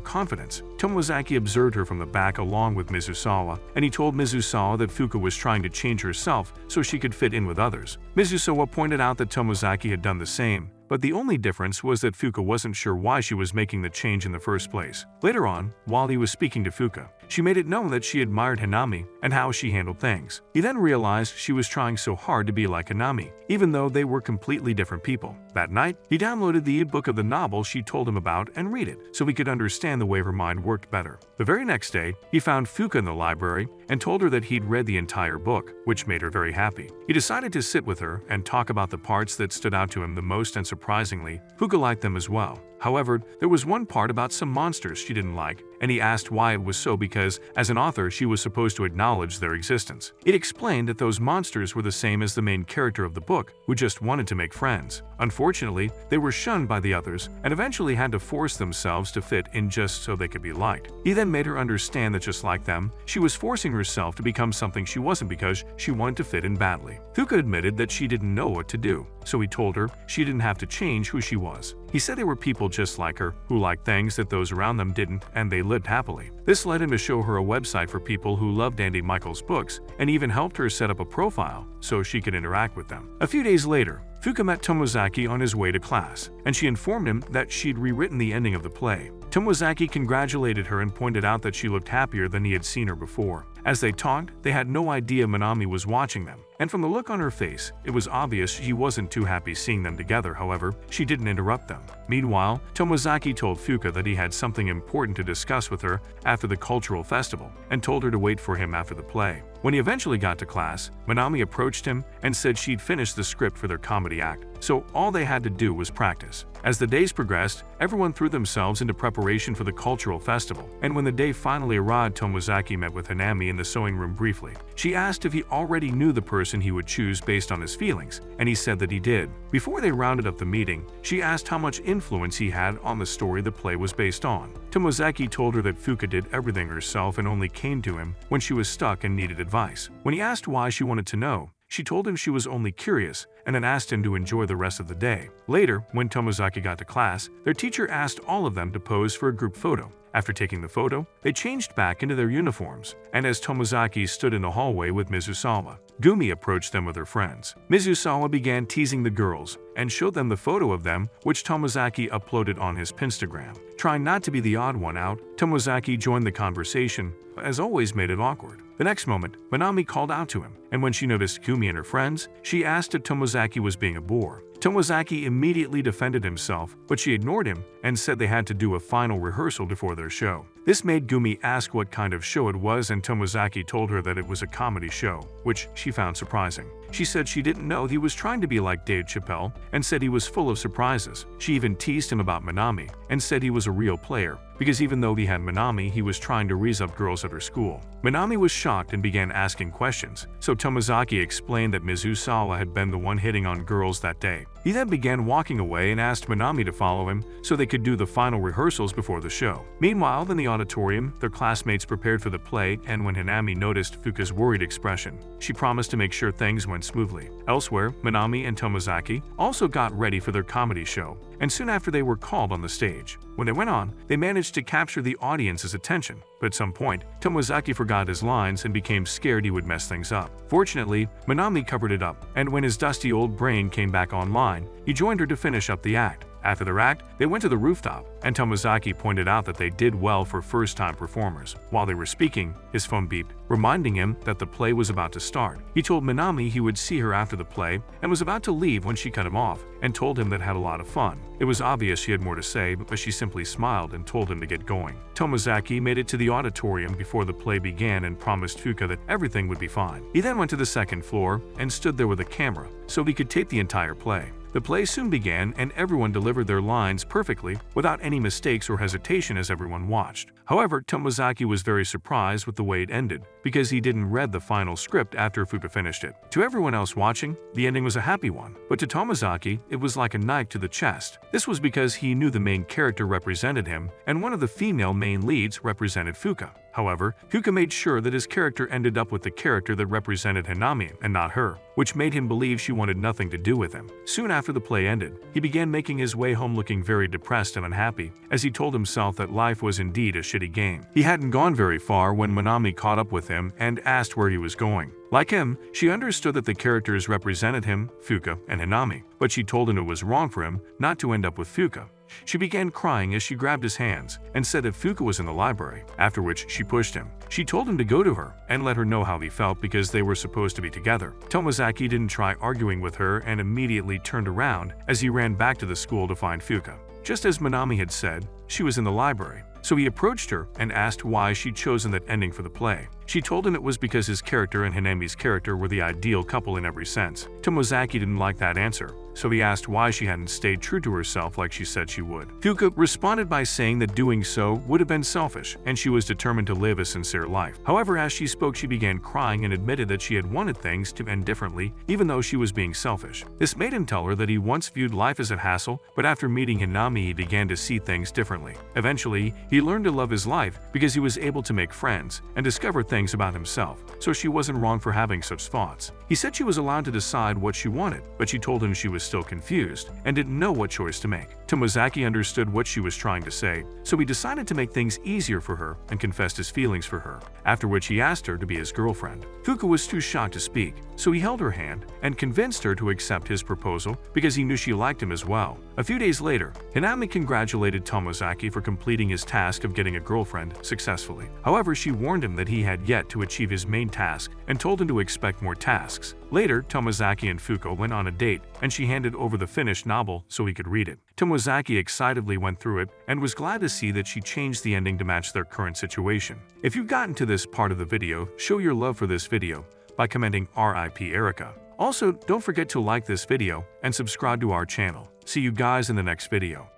confidence. Tomozaki observed her from the back along with Mizusawa, and he told Mizusawa that Fuka was trying to change herself so she could fit in with others. Mizusawa pointed out that Tomozaki had done the same, but the only difference was that Fuka wasn't sure why she was making the change in the first place. Later on, while he was speaking to Fuka, she made it known that she admired Hanami and how she handled things. He then realized she was trying so hard to be like Hanami, even though they were completely different people. That night, he downloaded the e-book of the novel she told him about and read it, so he could understand the way her mind worked better. The very next day, he found Fuka in the library and told her that he'd read the entire book, which made her very happy. He decided to sit with her and talk about the parts that stood out to him the most, and surprisingly, Fuka liked them as well. However, there was one part about some monsters she didn't like, and he asked why it was so because, as an author, she was supposed to acknowledge their existence. It explained that those monsters were the same as the main character of the book, who just wanted to make friends. Unfortunately, they were shunned by the others and eventually had to force themselves to fit in just so they could be liked. He then made her understand that just like them, she was forcing herself to become something she wasn't because she wanted to fit in badly. Fuka admitted that she didn't know what to do, so he told her she didn't have to change who she was. He said there were people just like her who liked things that those around them didn't, and they lived happily. This led him to show her a website for people who loved Andy Michael's books, and even helped her set up a profile so she could interact with them. A few days later, Fuka met Tomozaki on his way to class, and she informed him that she'd rewritten the ending of the play. Tomozaki congratulated her and pointed out that she looked happier than he had seen her before. As they talked, they had no idea Minami was watching them, and from the look on her face, it was obvious she wasn't too happy seeing them together. However, she didn't interrupt them. Meanwhile, Tomozaki told Fuka that he had something important to discuss with her after the cultural festival, and told her to wait for him after the play. When he eventually got to class, Minami approached him and said she'd finished the script for their comedy act, so all they had to do was practice. As the days progressed, everyone threw themselves into preparation for the cultural festival, and when the day finally arrived, Tomozaki met with Hanami in the sewing room briefly. She asked if he already knew the person he would choose based on his feelings, and he said that he did. Before they rounded up the meeting, she asked how much influence he had on the story the play was based on. Tomozaki told her that Fuka did everything herself and only came to him when she was stuck and needed advice. When he asked why she wanted to know, she told him she was only curious and then asked him to enjoy the rest of the day. Later, when Tomozaki got to class, their teacher asked all of them to pose for a group photo. After taking the photo, they changed back into their uniforms, and as Tomozaki stood in the hallway with Mizusawa, Gumi approached them with her friends. Mizusawa began teasing the girls and showed them the photo of them, which Tomozaki uploaded on his Pinstagram. Trying not to be the odd one out, Tomozaki joined the conversation, but as always made it awkward. The next moment, Minami called out to him, and when she noticed Gumi and her friends, she asked if Tomozaki was being a bore. Tomozaki immediately defended himself, but she ignored him and said they had to do a final rehearsal before their show. This made Gumi ask what kind of show it was, and Tomozaki told her that it was a comedy show, which she found surprising. She said she didn't know he was trying to be like Dave Chappelle and said he was full of surprises. She even teased him about Minami and said he was a real player, because even though he had Minami, he was trying to raise up girls at her school. Minami was shocked and began asking questions, so Tomozaki explained that Mizusawa had been the one hitting on girls that day. He then began walking away and asked Minami to follow him so they could do the final rehearsals before the show. Meanwhile, in the auditorium, their classmates prepared for the play, and when Hanami noticed Fuka's worried expression, she promised to make sure things went smoothly. Elsewhere, Minami and Tomozaki also got ready for their comedy show, and soon after they were called on the stage. When they went on, they managed to capture the audience's attention, but at some point, Tomozaki forgot his lines and became scared he would mess things up. Fortunately, Minami covered it up, and when his dusty old brain came back online, he joined her to finish up the act. After their act, they went to the rooftop, and Tomozaki pointed out that they did well for first-time performers. While they were speaking, his phone beeped, reminding him that the play was about to start. He told Minami he would see her after the play and was about to leave when she cut him off and told him that had a lot of fun. It was obvious she had more to say, but she simply smiled and told him to get going. Tomozaki made it to the auditorium before the play began and promised Fuka that everything would be fine. He then went to the second floor and stood there with a camera so he could tape the entire play. The play soon began and everyone delivered their lines perfectly without any mistakes or hesitation as everyone watched. However, Tomozaki was very surprised with the way it ended because he didn't read the final script after Fuka finished it. To everyone else watching, the ending was a happy one, but to Tomozaki, it was like a knife to the chest. This was because he knew the main character represented him and one of the female main leads represented Fuka. However, Fuka made sure that his character ended up with the character that represented Hanami and not her, which made him believe she wanted nothing to do with him. Soon after the play ended, he began making his way home looking very depressed and unhappy, as he told himself that life was indeed a shitty game. He hadn't gone very far when Manami caught up with him and asked where he was going. Like him, she understood that the characters represented him, Fuka, and Hanami, but she told him it was wrong for him not to end up with Fuka. She began crying as she grabbed his hands and said that Fuka was in the library, after which she pushed him. She told him to go to her and let her know how he felt because they were supposed to be together. Tomozaki didn't try arguing with her and immediately turned around as he ran back to the school to find Fuka. Just as Manami had said, she was in the library, so he approached her and asked why she'd chosen that ending for the play. She told him it was because his character and Hanami's character were the ideal couple in every sense. Tomozaki didn't like that answer, so he asked why she hadn't stayed true to herself like she said she would. Fuka responded by saying that doing so would have been selfish, and she was determined to live a sincere life. However, as she spoke, she began crying and admitted that she had wanted things to end differently, even though she was being selfish. This made him tell her that he once viewed life as a hassle, but after meeting Hanami, he began to see things differently. Eventually, he learned to love his life because he was able to make friends and discover things about himself, so she wasn't wrong for having such thoughts. He said she was allowed to decide what she wanted, but she told him she was still confused and didn't know what choice to make. Tomozaki understood what she was trying to say, so he decided to make things easier for her and confessed his feelings for her, after which he asked her to be his girlfriend. Fuka was too shocked to speak, so he held her hand and convinced her to accept his proposal because he knew she liked him as well. A few days later, Hanami congratulated Tomozaki for completing his task of getting a girlfriend successfully. However, she warned him that he had yet to achieve his main task and told him to expect more tasks. Later, Tomozaki and Fuka went on a date, and she handed over the finished novel so he could read it. Tomozaki excitedly went through it and was glad to see that she changed the ending to match their current situation. If you've gotten to this part of the video, show your love for this video by commenting RIP Erica. Also, don't forget to like this video and subscribe to our channel. See you guys in the next video.